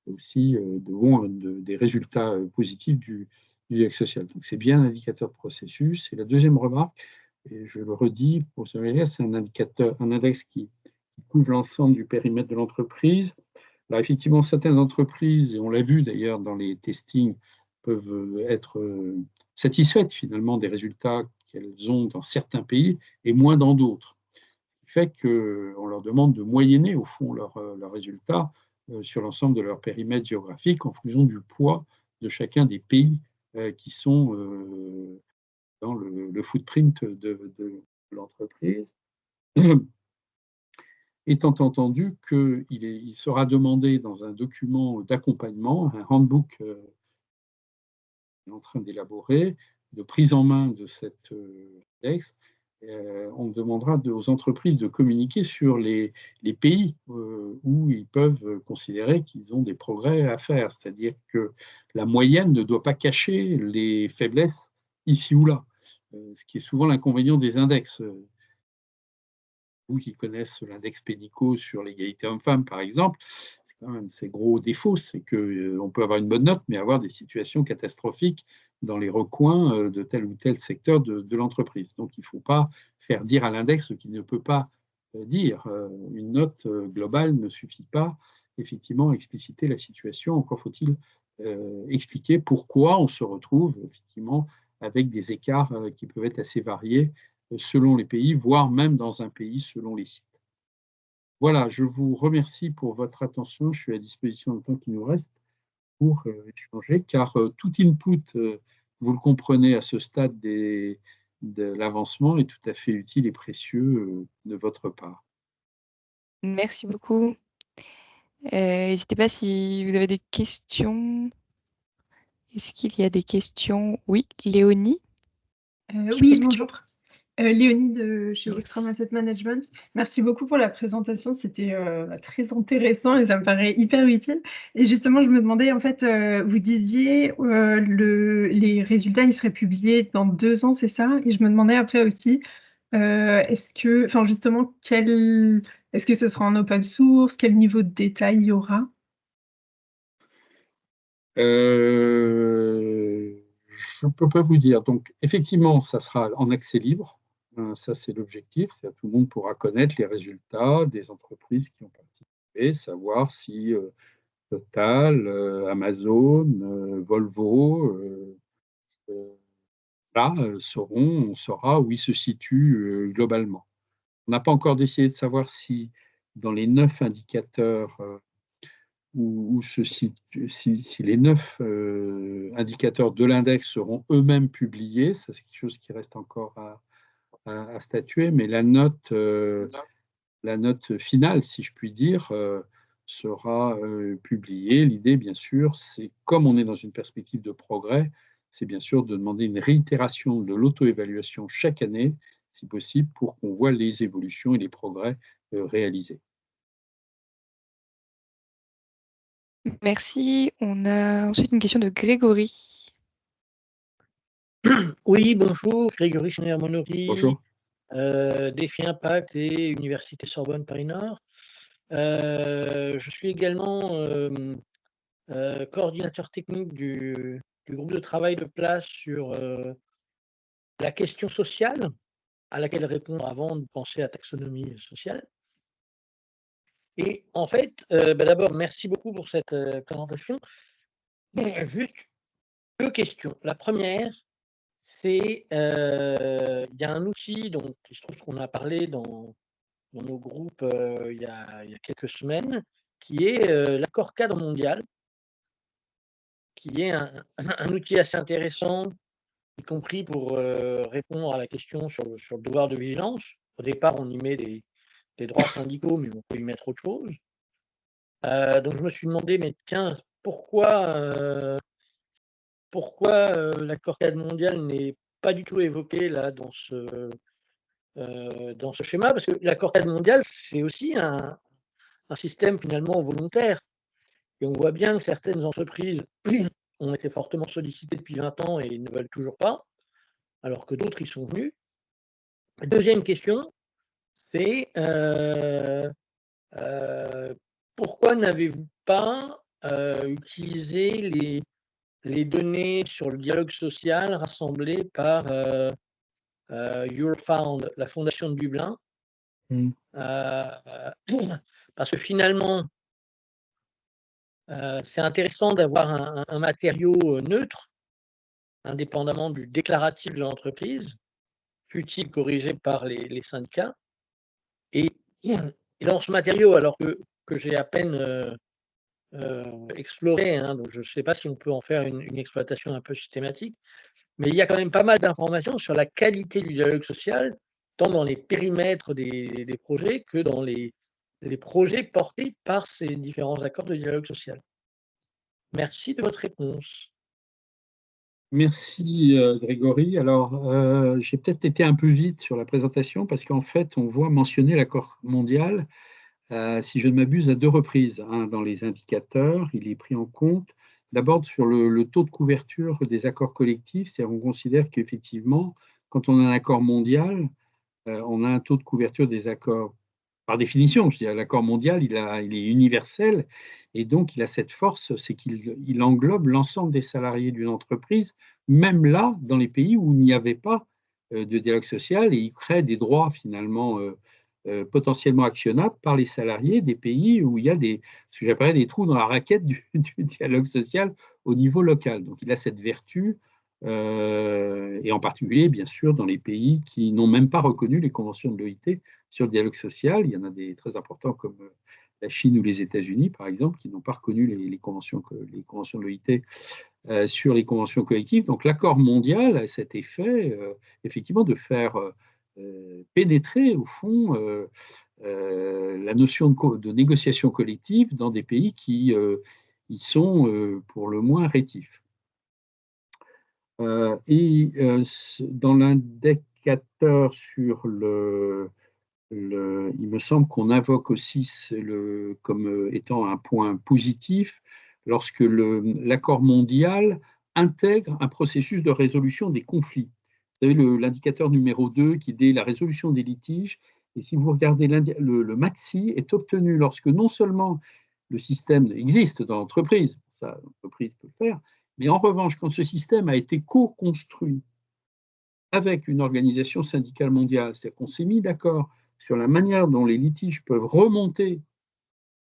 Speaker 2: aussi des résultats positifs du dialogue social. Donc c'est bien un indicateur de processus. Et la deuxième remarque, et je le redis pour ce c'est un indicateur, un index qui couvre l'ensemble du périmètre de l'entreprise. Alors effectivement, certaines entreprises, et on l'a vu d'ailleurs dans les testings, peuvent être satisfaites finalement des résultats qu'elles ont dans certains pays et moins dans d'autres. Ce qui fait qu'on leur demande de moyenner au fond leurs résultats sur l'ensemble de leur périmètre géographique en fonction du poids de chacun des pays qui sont dans le footprint de l'entreprise. Étant entendu qu'il sera demandé dans un document d'accompagnement, un handbook est en train d'élaborer, de prise en main de cet index, on demandera aux entreprises de communiquer sur les pays où ils peuvent considérer qu'ils ont des progrès à faire. C'est-à-dire que la moyenne ne doit pas cacher les faiblesses ici ou là, ce qui est souvent l'inconvénient des index. Vous qui connaissez l'index Pénicaud sur l'égalité homme-femme, par exemple, c'est quand même un de ses gros défauts, c'est qu'on peut avoir une bonne note, mais avoir des situations catastrophiques dans les recoins de tel ou tel secteur de l'entreprise. Donc, il ne faut pas faire dire à l'index ce qu'il ne peut pas dire. Une note globale ne suffit pas, effectivement, à expliciter la situation. Encore faut-il expliquer pourquoi on se retrouve, effectivement, avec des écarts qui peuvent être assez variés selon les pays, voire même dans un pays selon les sites. Voilà, je vous remercie pour votre attention. Je suis à disposition du temps qui nous reste pour échanger, car tout input, vous le comprenez à ce stade de l'avancement, est tout à fait utile et précieux de votre part.
Speaker 1: Merci beaucoup. N'hésitez pas si vous avez des questions. Est-ce qu'il y a des questions? Oui, Léonie?
Speaker 3: Oui, bonjour. Léonie de chez
Speaker 1: Yes.
Speaker 3: Ostrom Asset Management. Merci beaucoup pour la présentation, c'était très intéressant et ça me paraît hyper utile. Et justement, je me demandais, en fait, vous disiez les résultats, ils seraient publiés dans 2 ans, c'est ça? Et je me demandais après aussi, est-ce que, enfin justement, quel Est-ce que ce sera en open source? Quel niveau de détail il y aura?
Speaker 2: Je ne peux pas vous dire. Donc, effectivement, ça sera en accès libre. Ça, c'est l'objectif. Tout le monde pourra connaître les résultats des entreprises qui ont participé, savoir si Total, Amazon, Volvo, là, on saura où ils se situent globalement. On n'a pas encore décidé de savoir si dans les 9 indicateurs où si les 9 indicateurs de l'index seront eux-mêmes publiés, ça c'est quelque chose qui reste encore à statuer, mais la note finale, si je puis dire, sera publiée. L'idée, bien sûr, c'est, comme on est dans une perspective de progrès, c'est bien sûr de demander une réitération de l'auto-évaluation chaque année, si possible, pour qu'on voit les évolutions et les progrès réalisés.
Speaker 1: Merci. On a ensuite une question de Grégory.
Speaker 4: Oui, bonjour, Grégory Schneider-Monori,
Speaker 2: Bonjour.
Speaker 4: Défi Impact et Université Sorbonne Paris-Nord. Je suis également coordinateur technique du groupe de travail de place sur la question sociale, à laquelle répondre avant de penser à taxonomie sociale. Et en fait, d'abord, merci beaucoup pour cette présentation. Juste deux questions. La première, c'est, il y a un outil dont il se trouve qu'on a parlé dans nos groupes il y a quelques semaines, qui est l'accord cadre mondial, qui est un outil assez intéressant, y compris pour répondre à la question sur le devoir de vigilance. Au départ, on y met des droits syndicaux, mais on peut y mettre autre chose. Donc je me suis demandé, mais tiens, pourquoi l'accord cadre mondial n'est pas du tout évoqué là dans ce schéma? Parce que l'accord cadre mondial, c'est aussi un système finalement volontaire. Et on voit bien que certaines entreprises ont été fortement sollicitées depuis 20 ans et ne veulent toujours pas, alors que d'autres y sont venus. Deuxième question, c'est pourquoi n'avez-vous pas utilisé les données sur le dialogue social rassemblées par Eurofound, la Fondation de Dublin? Parce que finalement, c'est intéressant d'avoir un matériau neutre, indépendamment du déclaratif de l'entreprise, fut-il corrigé par les syndicats. Et dans ce matériau, alors que j'ai à peine exploré, hein, donc je ne sais pas si on peut en faire une exploitation un peu systématique, mais il y a quand même pas mal d'informations sur la qualité du dialogue social, tant dans les périmètres des projets que dans les projets portés par ces différents accords de dialogue social. Merci de votre réponse.
Speaker 2: Merci Grégory. Alors, j'ai peut-être été un peu vite sur la présentation parce qu'en fait, on voit mentionner l'accord mondial, si je ne m'abuse, à 2 reprises. Dans les indicateurs, il est pris en compte d'abord sur le taux de couverture des accords collectifs. C'est-à-dire, on considère qu'effectivement, quand on a un accord mondial, on a un taux de couverture des accords. Par définition, je dirais, l'accord mondial, il est universel et donc il a cette force, c'est qu'il englobe l'ensemble des salariés d'une entreprise, même là, dans les pays où il n'y avait pas de dialogue social, et il crée des droits finalement potentiellement actionnables par les salariés des pays où il y a ce que j'appellerais des trous dans la raquette du dialogue social au niveau local. Donc il a cette vertu, et en particulier, bien sûr, dans les pays qui n'ont même pas reconnu les conventions de l'OIT sur le dialogue social. Il y en a des très importants comme la Chine ou les États-Unis, par exemple, qui n'ont pas reconnu les conventions de l'OIT sur les conventions collectives. Donc l'accord mondial a cet effet, effectivement, de faire pénétrer, au fond, la notion de négociation collective dans des pays qui y sont pour le moins rétifs. Dans l'indicateur sur il me semble qu'on invoque aussi comme étant un point positif lorsque l'accord mondial intègre un processus de résolution des conflits. Vous savez, l'indicateur numéro 2 qui dit la résolution des litiges Et si vous regardez le MAXI est obtenu lorsque non seulement le système existe dans l'entreprise, ça l'entreprise peut le faire, mais en revanche, quand ce système a été co-construit avec une organisation syndicale mondiale, c'est-à-dire qu'on s'est mis d'accord sur la manière dont les litiges peuvent remonter,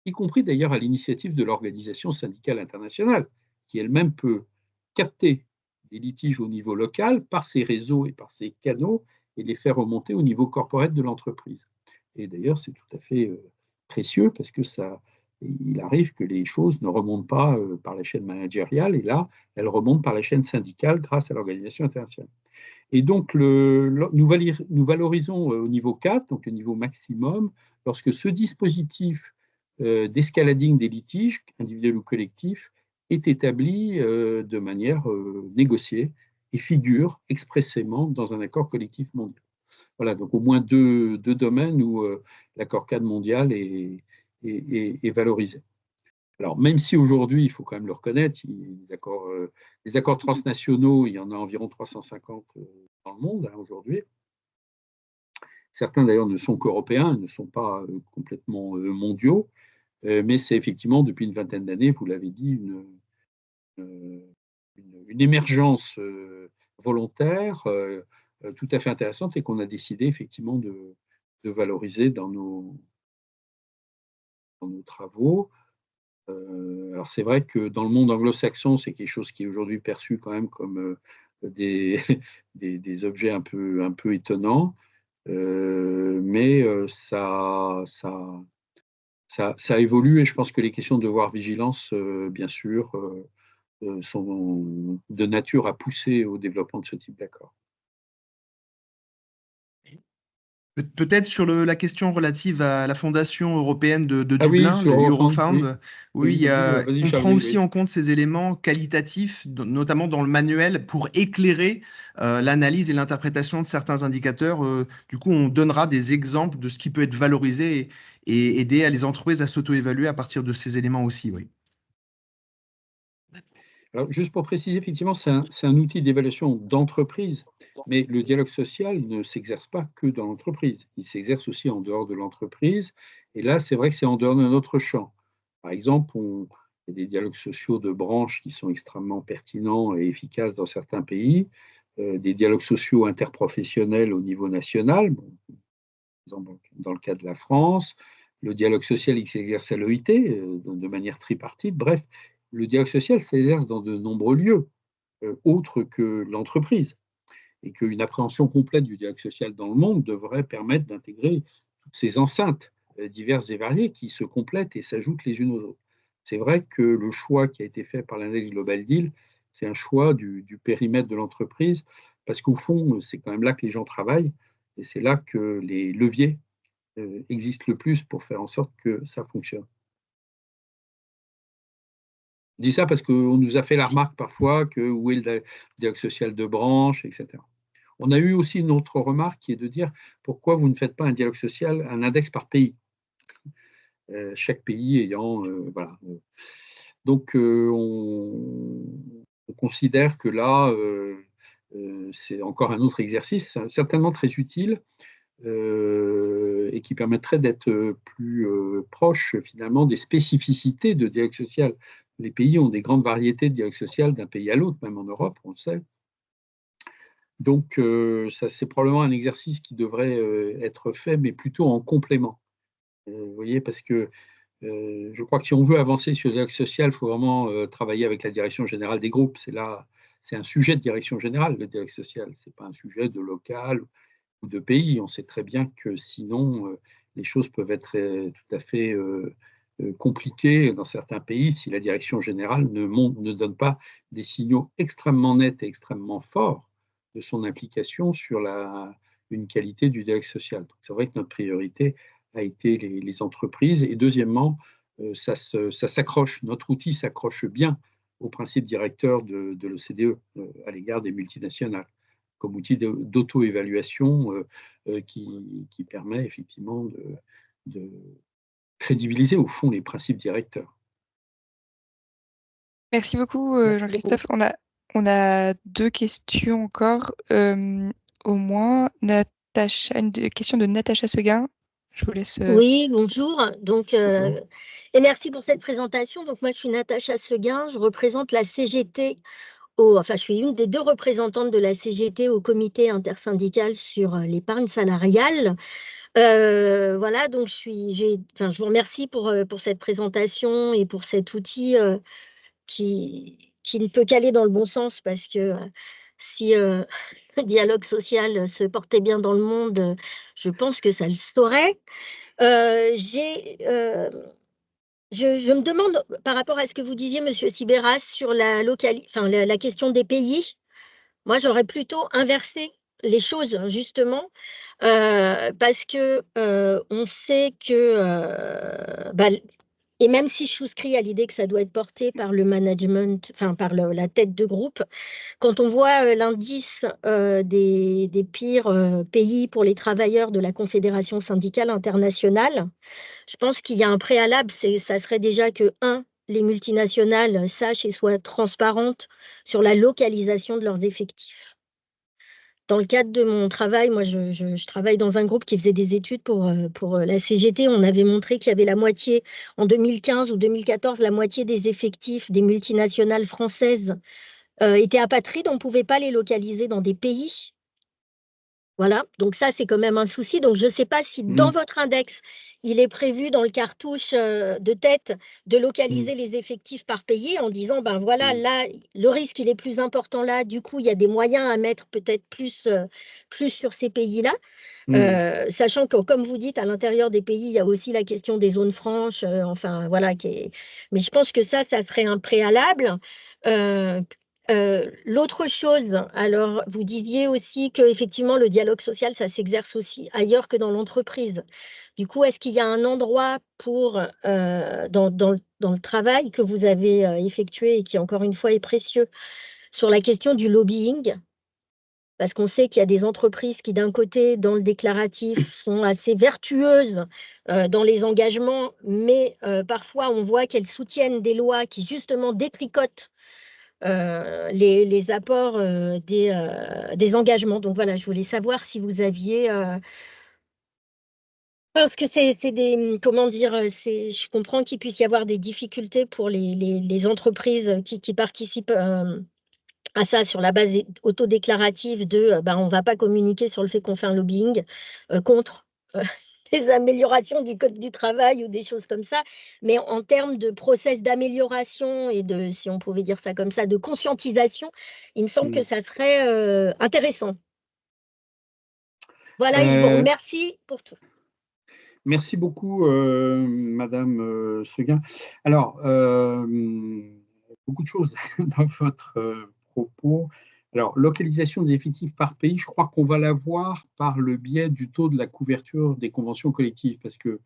Speaker 2: y compris d'ailleurs à l'initiative de l'Organisation syndicale internationale, qui elle-même peut capter des litiges au niveau local par ses réseaux et par ses canaux et les faire remonter au niveau corporate de l'entreprise. Et d'ailleurs, c'est tout à fait précieux parce que il arrive que les choses ne remontent pas par la chaîne managériale, et là, elles remontent par la chaîne syndicale grâce à l'Organisation internationale. Et donc, nous valorisons au niveau 4, donc le niveau maximum, lorsque ce dispositif d'escalading des litiges, individuels ou collectifs, est établi de manière négociée et figure expressément dans un accord collectif mondial. Voilà, donc au moins deux domaines où l'accord cadre mondial est valorisé. Alors, même si aujourd'hui, il faut quand même le reconnaître, les accords transnationaux, il y en a environ 350 dans le monde aujourd'hui. Certains d'ailleurs ne sont qu'européens, ne sont pas complètement mondiaux, mais c'est effectivement depuis une vingtaine d'années, vous l'avez dit, une émergence volontaire tout à fait intéressante et qu'on a décidé effectivement de valoriser dans nos travaux. Alors c'est vrai que dans le monde anglo-saxon, c'est quelque chose qui est aujourd'hui perçu quand même comme des objets un peu étonnants, mais ça évolue, et je pense que les questions de devoir vigilance, bien sûr, sont de nature à pousser au développement de ce type d'accord.
Speaker 5: Peut-être sur la question relative à la Fondation européenne de
Speaker 2: Ah oui,
Speaker 5: Dublin,
Speaker 2: sur
Speaker 5: le
Speaker 2: Eurofound,
Speaker 5: Eurofound, oui,
Speaker 2: vas-y,
Speaker 5: on
Speaker 2: Charles,
Speaker 5: prend
Speaker 2: oui,
Speaker 5: aussi
Speaker 2: oui.
Speaker 5: en compte ces éléments qualitatifs, notamment dans le manuel, pour éclairer l'analyse et l'interprétation de certains indicateurs. Du coup, on donnera des exemples de ce qui peut être valorisé et aider les entreprises à s'auto-évaluer à partir de ces éléments aussi, oui.
Speaker 2: Alors, juste pour préciser, effectivement, c'est un outil d'évaluation d'entreprise, mais le dialogue social ne s'exerce pas que dans l'entreprise. Il s'exerce aussi en dehors de l'entreprise. Et là, c'est vrai que c'est en dehors de notre champ. Par exemple, il y a des dialogues sociaux de branches qui sont extrêmement pertinents et efficaces dans certains pays, des dialogues sociaux interprofessionnels au niveau national, bon, par exemple dans le cas de la France, le dialogue social qui s'exerce à l'OIT de manière tripartite. Bref, le dialogue social s'exerce dans de nombreux lieux autres que l'entreprise, et qu'une appréhension complète du dialogue social dans le monde devrait permettre d'intégrer toutes ces enceintes diverses et variées qui se complètent et s'ajoutent les unes aux autres. C'est vrai que le choix qui a été fait par l'index Global Deal, c'est un choix du périmètre de l'entreprise, parce qu'au fond, c'est quand même là que les gens travaillent, et c'est là que les leviers existent le plus pour faire en sorte que ça fonctionne. Je dis ça parce qu'on nous a fait la remarque parfois que où est le dialogue social de branche, etc. On a eu aussi une autre remarque qui est de dire pourquoi vous ne faites pas un dialogue social, un index par pays, chaque pays ayant voilà. Donc on considère que là c'est encore un autre exercice, certainement très utile, et qui permettrait d'être plus proche finalement des spécificités de dialogue social. Les pays ont des grandes variétés de dialogue social d'un pays à l'autre, même en Europe, on le sait. Donc, ça, c'est probablement un exercice qui devrait être fait, mais plutôt en complément. Vous voyez, parce que je crois que si on veut avancer sur le dialogue social, il faut vraiment travailler avec la direction générale des groupes. C'est un sujet de direction générale, le dialogue social. Ce n'est pas un sujet de local ou de pays. On sait très bien que sinon, les choses peuvent être tout à fait compliquées dans certains pays si la direction générale ne donne pas des signaux extrêmement nets et extrêmement forts de son implication sur une qualité du dialogue social. C'est vrai que notre priorité a été les entreprises. Et deuxièmement, ça s'accroche, notre outil s'accroche bien au principe directeur de l'OCDE à l'égard des multinationales, comme outil d'auto-évaluation qui permet effectivement de crédibiliser au fond les principes directeurs.
Speaker 1: Merci beaucoup, Jean-Christophe. On a 2 questions encore, au moins. une question de Natacha Seguin. Je vous laisse.
Speaker 6: Oui, bonjour. Donc,
Speaker 2: Bonjour.
Speaker 6: et merci pour cette présentation. Donc, moi, je suis Natacha Seguin. Je représente la CGT. Enfin, je suis une des 2 représentantes de la CGT au comité intersyndical sur l'épargne salariale. Voilà, donc je vous remercie pour cette présentation et pour cet outil qui ne peut qu'aller dans le bon sens parce que si le dialogue social se portait bien dans le monde, je pense que ça le saurait. Je me demande, par rapport à ce que vous disiez, Monsieur Sibéras, sur la question des pays, moi j'aurais plutôt inversé les choses, justement, parce que on sait que, et même si je souscris à l'idée que ça doit être porté par le management, enfin par la tête de groupe, quand on voit l'indice des pires pays pour les travailleurs de la Confédération syndicale internationale, je pense qu'il y a un préalable, ça serait déjà que, les multinationales sachent et soient transparentes sur la localisation de leurs effectifs. Dans le cadre de mon travail, moi, je travaille dans un groupe qui faisait des études pour la CGT. On avait montré qu'il y avait la moitié, en 2015 ou 2014, la moitié des effectifs des multinationales françaises étaient apatrides. On ne pouvait pas les localiser dans des pays. Voilà, donc ça, c'est quand même un souci. Donc, je ne sais pas si dans votre index, il est prévu dans le cartouche de tête de localiser les effectifs par pays en disant, ben voilà, là, le risque, il est plus important là. Du coup, il y a des moyens à mettre peut-être plus sur ces pays-là. Sachant que, comme vous dites, à l'intérieur des pays, il y a aussi la question des zones franches. Enfin, voilà. Mais je pense que ça serait un préalable. L'autre chose, alors vous disiez aussi que effectivement le dialogue social, ça s'exerce aussi ailleurs que dans l'entreprise. Du coup, est-ce qu'il y a un endroit pour, dans le travail que vous avez effectué et qui, encore une fois, est précieux, sur la question du lobbying? Parce qu'on sait qu'il y a des entreprises qui, d'un côté, dans le déclaratif, sont assez vertueuses dans les engagements, mais parfois on voit qu'elles soutiennent des lois qui, justement, détricotent les apports des engagements. Donc voilà, je voulais savoir si vous aviez. Parce que c'est des. Comment dire, je comprends qu'il puisse y avoir des difficultés pour les entreprises qui participent à ça sur la base autodéclarative de ben, on ne va pas communiquer sur le fait qu'on fait un lobbying contre des améliorations du code du travail ou des choses comme ça. Mais en termes de process d'amélioration et de, si on pouvait dire ça comme ça, de conscientisation, il me semble que ça serait intéressant. Voilà, et je vous remercie pour tout.
Speaker 2: Merci beaucoup, Madame Seguin. Alors, beaucoup de choses dans votre propos. Alors, localisation des effectifs par pays, je crois qu'on va la voir par le biais du taux de la couverture des conventions collectives, parce que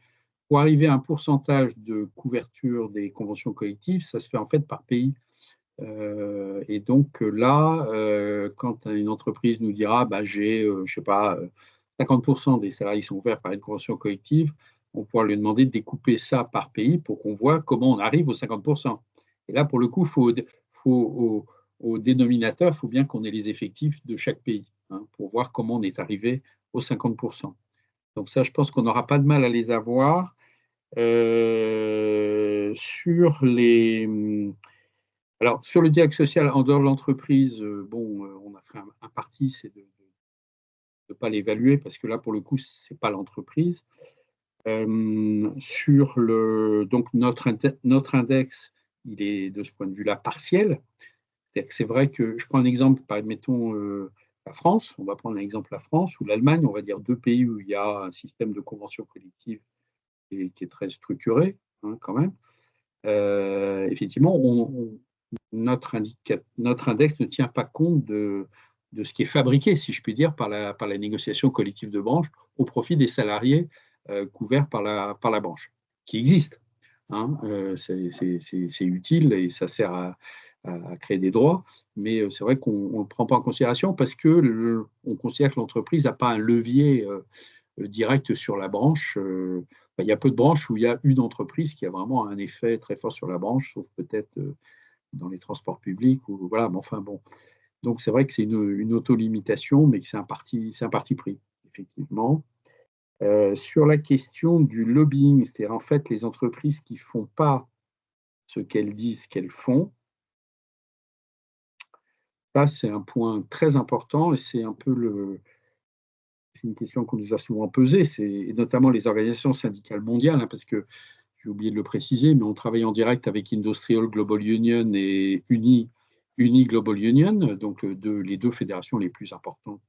Speaker 2: pour arriver à un pourcentage de couverture des conventions collectives, ça se fait en fait par pays. Et donc là, quand une entreprise nous dira, bah, j'ai, je sais pas, 50% des salariés sont ouverts par une convention collective, on pourra lui demander de découper ça par pays pour qu'on voit comment on arrive aux 50%. Et là, pour le coup, au dénominateur, il faut bien qu'on ait les effectifs de chaque pays hein, pour voir comment on est arrivé aux 50%. Donc ça, je pense qu'on n'aura pas de mal à les avoir. Sur le dialogue social en dehors de l'entreprise, on a fait un parti, c'est de ne pas l'évaluer parce que là, pour le coup, ce n'est pas l'entreprise. Donc notre index, il est de ce point de vue-là partiel. C'est vrai que je prends un exemple, mettons la France, on va prendre un exemple la France ou l'Allemagne, on va dire 2 pays où il y a un système de convention collective qui est très structuré hein, quand même. Effectivement, notre index ne tient pas compte de ce qui est fabriqué, si je puis dire, par la négociation collective de branche au profit des salariés couverts par la branche, qui existe. Hein, c'est utile et ça sert à créer des droits, mais c'est vrai qu'on ne le prend pas en considération parce qu'on considère que l'entreprise n'a pas un levier direct sur la branche. Il y a peu de branches où il y a une entreprise qui a vraiment un effet très fort sur la branche, sauf peut-être dans les transports publics. Ou, voilà, mais enfin bon. Donc c'est vrai que c'est une auto-limitation, mais que c'est un parti pris, effectivement. Sur la question du lobbying, c'est-à-dire en fait les entreprises qui ne font pas ce qu'elles disent qu'elles font, ça c'est un point très important et c'est un peu c'est une question qu'on nous a souvent posée, et notamment les organisations syndicales mondiales, hein, parce que j'ai oublié de le préciser, mais on travaille en direct avec Industrial Global Union et Uni Global Union, donc les deux fédérations les plus importantes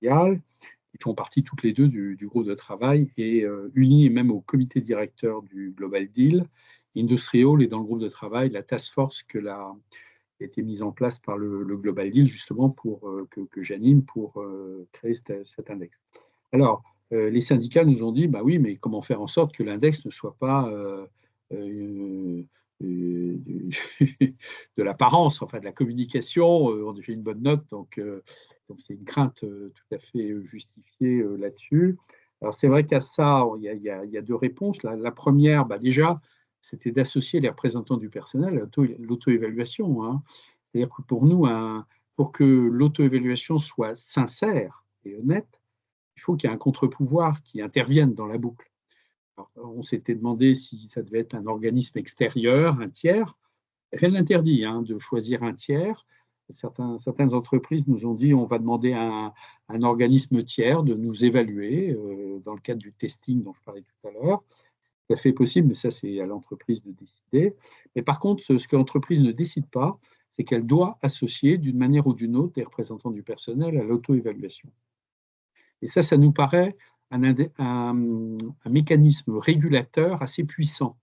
Speaker 2: mondiales. Ils font partie toutes les deux du groupe de travail et Uni est même au comité directeur du Global Deal. Industrial est dans le groupe de travail, la task force qui a été mise en place par le Global Deal justement que j'anime pour créer cet index. Alors, les syndicats nous ont dit, bah oui, mais comment faire en sorte que l'index ne soit pas de l'apparence, enfin de la communication, on a fait une bonne note, donc c'est une crainte tout à fait justifiée là-dessus. Alors c'est vrai qu'à ça, il y a deux réponses. La première, bah déjà, c'était d'associer les représentants du personnel à l'auto-évaluation. Hein. C'est-à-dire que pour nous, pour que l'auto-évaluation soit sincère et honnête, il faut qu'il y ait un contre-pouvoir qui intervienne dans la boucle. Alors, on s'était demandé si ça devait être un organisme extérieur, un tiers. Rien n'interdit de choisir un tiers. Certaines entreprises nous ont dit on va demander à un organisme tiers de nous évaluer dans le cadre du testing dont je parlais tout à l'heure. Ça fait possible, mais ça c'est à l'entreprise de décider. Mais par contre, ce que l'entreprise ne décide pas, c'est qu'elle doit associer d'une manière ou d'une autre des représentants du personnel à l'auto-évaluation. Et ça nous paraît un mécanisme régulateur assez puissant.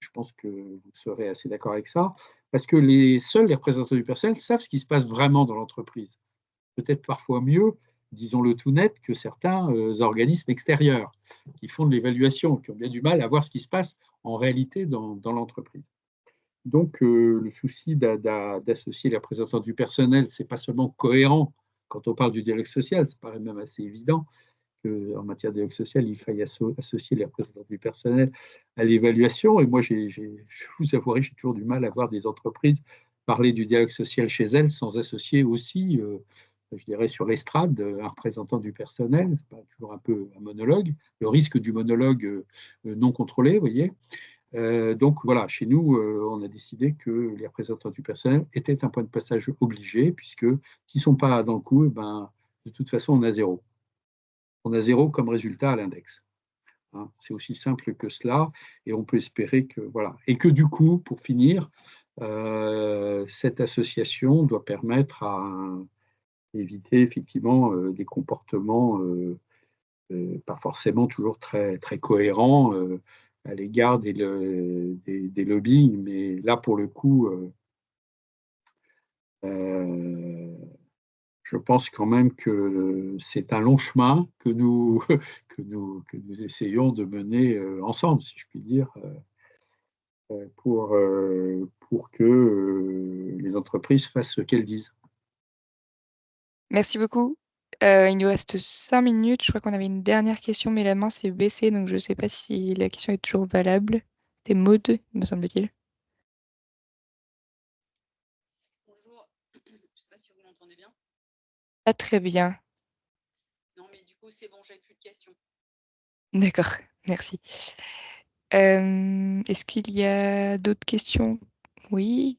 Speaker 2: Je pense que vous serez assez d'accord avec ça, parce que seuls les représentants du personnel savent ce qui se passe vraiment dans l'entreprise. Peut-être parfois mieux, disons-le tout net, que certains organismes extérieurs qui font de l'évaluation, qui ont bien du mal à voir ce qui se passe en réalité dans l'entreprise. Donc, le souci d'associer les représentants du personnel, ce n'est pas seulement cohérent quand on parle du dialogue social, ça paraît même assez évident qu'en matière de dialogue social, il faille associer les représentants du personnel à l'évaluation. Et moi, je vous avouerai, j'ai toujours du mal à voir des entreprises parler du dialogue social chez elles sans associer aussi, je dirais, sur l'estrade, un représentant du personnel. C'est pas toujours un peu un monologue. Le risque du monologue non contrôlé, vous voyez. Donc voilà, chez nous, on a décidé que les représentants du personnel étaient un point de passage obligé, puisque s'ils ne sont pas dans le coup, de toute façon, on a zéro. On a zéro comme résultat à l'index. Hein, c'est aussi simple que cela, et on peut espérer que, voilà. Et que du coup, pour finir, cette association doit permettre à éviter effectivement des comportements pas forcément toujours très, très cohérents à l'égard des lobbying, mais là, pour le coup, je pense quand même que c'est un long chemin que nous, que nous essayons de mener ensemble, si je puis dire, pour que les entreprises fassent ce qu'elles disent.
Speaker 1: Merci beaucoup. Il nous reste 5 minutes. Je crois qu'on avait une dernière question, mais la main s'est baissée, donc je ne sais pas si la question est toujours valable. C'est Maud, me semble-t-il.
Speaker 7: Bonjour, je ne sais pas si vous m'entendez bien.
Speaker 1: Pas très bien.
Speaker 7: Non, mais du coup, c'est bon, j'ai plus de questions.
Speaker 1: D'accord, merci. Est-ce qu'il y a d'autres questions? Oui.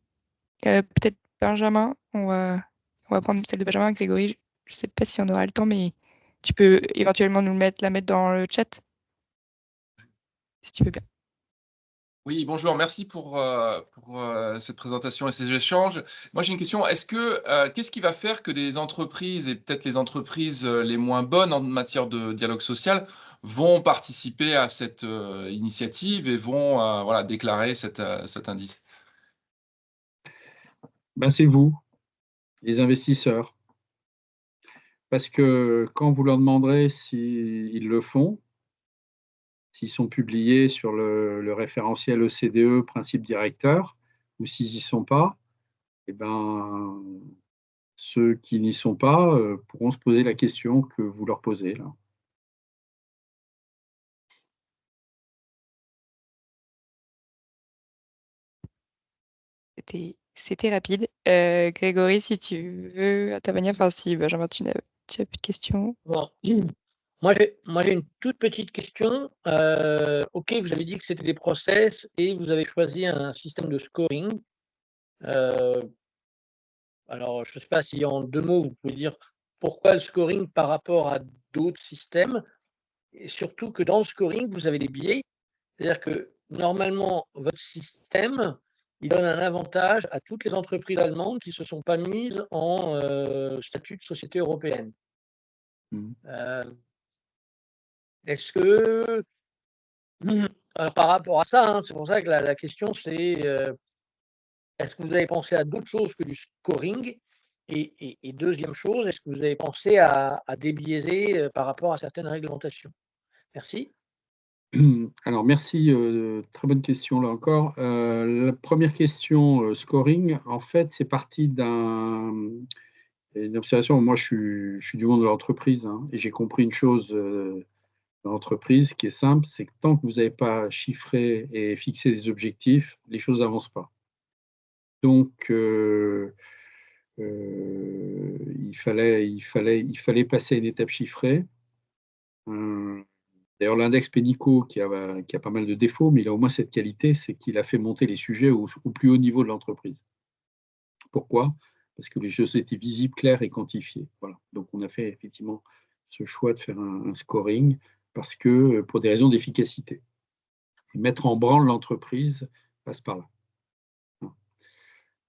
Speaker 1: Peut-être Benjamin. On va prendre celle de Benjamin. Grégory, je ne sais pas si on aura le temps, mais tu peux éventuellement la mettre dans le chat, si tu veux bien.
Speaker 8: Oui, bonjour, merci pour cette présentation et ces échanges. Moi, j'ai une question. Qu'est-ce qui va faire que des entreprises, et peut-être les entreprises les moins bonnes en matière de dialogue social, vont participer à cette initiative et vont déclarer cet indice?
Speaker 2: C'est vous, les investisseurs. Parce que quand vous leur demanderez s'ils le font, s'ils sont publiés sur le référentiel OCDE, principe directeur, ou s'ils n'y sont pas, eh ben, ceux qui n'y sont pas pourront se poser la question que vous leur posez là.
Speaker 1: C'était rapide. Grégory, si tu veux intervenir, enfin si Benjamin, tu n'as tu as plus de questions?
Speaker 4: Bon. Moi, j'ai une toute petite question. OK, vous avez dit que c'était des process et vous avez choisi un système de scoring. Alors, je ne sais pas si en 2 mots, vous pouvez dire pourquoi le scoring par rapport à d'autres systèmes? Et surtout que dans le scoring, vous avez des biais. C'est-à-dire que normalement, votre système, il donne un avantage à toutes les entreprises allemandes qui ne se sont pas mises en statut de société européenne.
Speaker 2: Mmh.
Speaker 4: Est-ce que alors par rapport à ça, hein, c'est pour ça que la question c'est, est-ce que vous avez pensé à d'autres choses que du scoring? Et 2e chose, est-ce que vous avez pensé à débiaiser, par rapport à certaines réglementations? Merci.
Speaker 2: Alors merci, très bonne question là encore. La première question, scoring, en fait, c'est parti d'une observation. Moi, je suis du monde de l'entreprise, hein, et j'ai compris une chose, dans l'entreprise qui est simple, c'est que tant que vous n'avez pas chiffré et fixé des objectifs, les choses n'avancent pas. Donc, il fallait passer à une étape chiffrée. D'ailleurs, l'index Pénicaud, qui a pas mal de défauts, mais il a au moins cette qualité, c'est qu'il a fait monter les sujets au plus haut niveau de l'entreprise. Pourquoi? Parce que les choses étaient visibles, claires et quantifiées. Voilà. Donc, on a fait effectivement ce choix de faire un scoring parce que pour des raisons d'efficacité. Mettre en branle l'entreprise passe par là.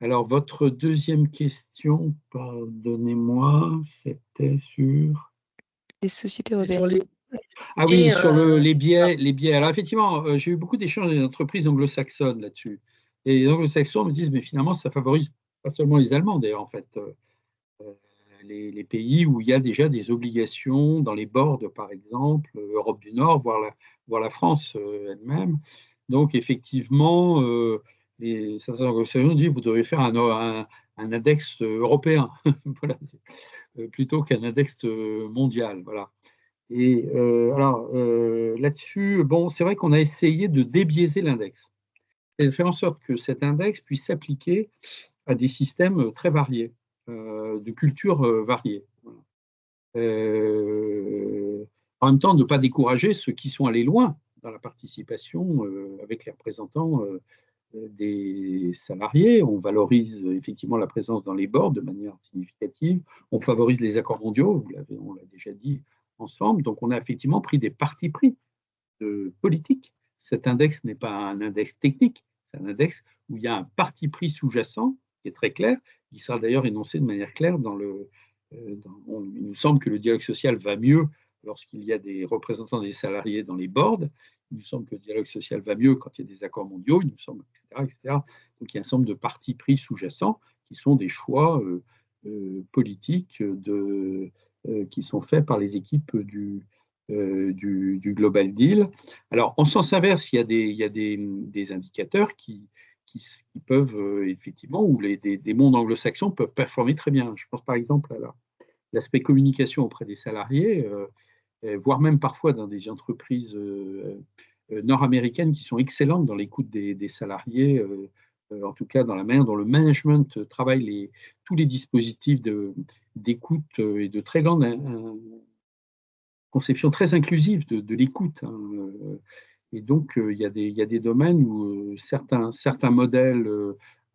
Speaker 2: Alors, votre deuxième question, pardonnez-moi, c'était sur…
Speaker 1: Les sociétés
Speaker 4: Et sur
Speaker 1: européennes.
Speaker 2: Ah oui,
Speaker 4: et
Speaker 2: sur les biais. Alors effectivement, j'ai eu beaucoup d'échanges avec des entreprises anglo-saxonnes là-dessus. Et les anglo-saxons me disent, mais finalement, ça favorise pas seulement les Allemands, d'ailleurs, en fait. Les pays où il y a déjà des obligations dans les boards, par exemple, Europe du Nord, voire la France elle-même. Donc, effectivement, certains anglo-saxons disent, vous devez faire un index européen, voilà, plutôt qu'un index mondial. Voilà. Et alors, là-dessus, bon, c'est vrai qu'on a essayé de débiaiser l'index et de faire en sorte que cet index puisse s'appliquer à des systèmes très variés, de cultures variées. Voilà. En même temps, de ne pas décourager ceux qui sont allés loin dans la participation avec les représentants des salariés. On valorise effectivement la présence dans les boards de manière significative. On favorise les accords mondiaux, on l'a déjà dit ensemble. Donc, on a effectivement pris des partis pris politiques. Cet index n'est pas un index technique, c'est un index où il y a un parti pris sous-jacent qui est très clair, qui sera d'ailleurs énoncé de manière claire dans le. Il nous semble que le dialogue social va mieux lorsqu'il y a des représentants des salariés dans les boards. Il nous semble que le dialogue social va mieux quand il y a des accords mondiaux, il nous semble, etc., etc. Donc il y a un ensemble de partis pris sous-jacents qui sont des choix politiques qui sont faits par les équipes du Global Deal. Alors, en sens inverse, il y a des indicateurs qui peuvent effectivement, où des mondes anglo-saxons peuvent performer très bien. Je pense par exemple à l'aspect communication auprès des salariés, voire même parfois dans des entreprises nord-américaines qui sont excellentes dans l'écoute des salariés, en tout cas dans la manière dont le management travaille tous les dispositifs d'écoute et de très grande conception très inclusive de l'écoute. Hein. Et donc, il y a des domaines où certains modèles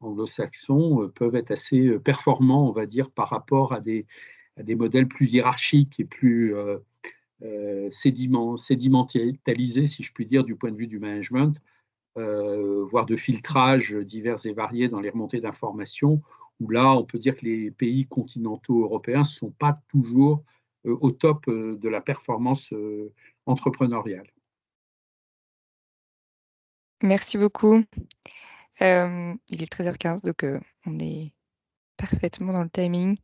Speaker 2: anglo-saxons peuvent être assez performants, on va dire, par rapport à des modèles plus hiérarchiques et plus sédimentalisés, si je puis dire, du point de vue du management, voire de filtrage divers et variés dans les remontées d'informations, où là, on peut dire que les pays continentaux européens ne sont pas toujours au top de la performance entrepreneuriale.
Speaker 1: Merci beaucoup. Il est 13h15, donc on est parfaitement dans le timing.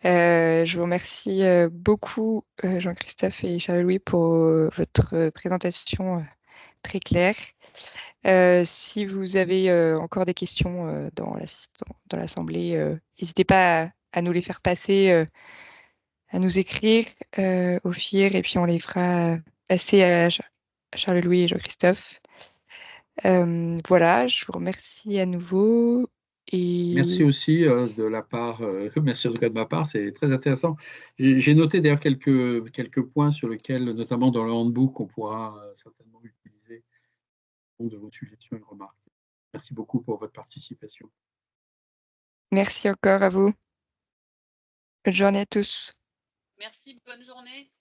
Speaker 1: Je vous remercie beaucoup, Jean-Christophe et Charles-Louis, pour votre présentation très claire. Si vous avez encore des questions dans l'Assemblée, n'hésitez pas à nous les faire passer, à nous écrire au FIR, et puis on les fera passer à Charles-Louis et Jean-Christophe. Voilà, je vous remercie à nouveau
Speaker 2: Merci
Speaker 1: Et
Speaker 2: aussi de la part, merci en tout cas de ma part, c'est très intéressant. J'ai noté d'ailleurs quelques points sur lesquels, notamment dans le handbook, on pourra certainement utiliser au fond de vos suggestions et remarques. Merci beaucoup pour votre participation.
Speaker 1: merci encore à vous. Bonne journée à tous.
Speaker 7: Merci, bonne journée.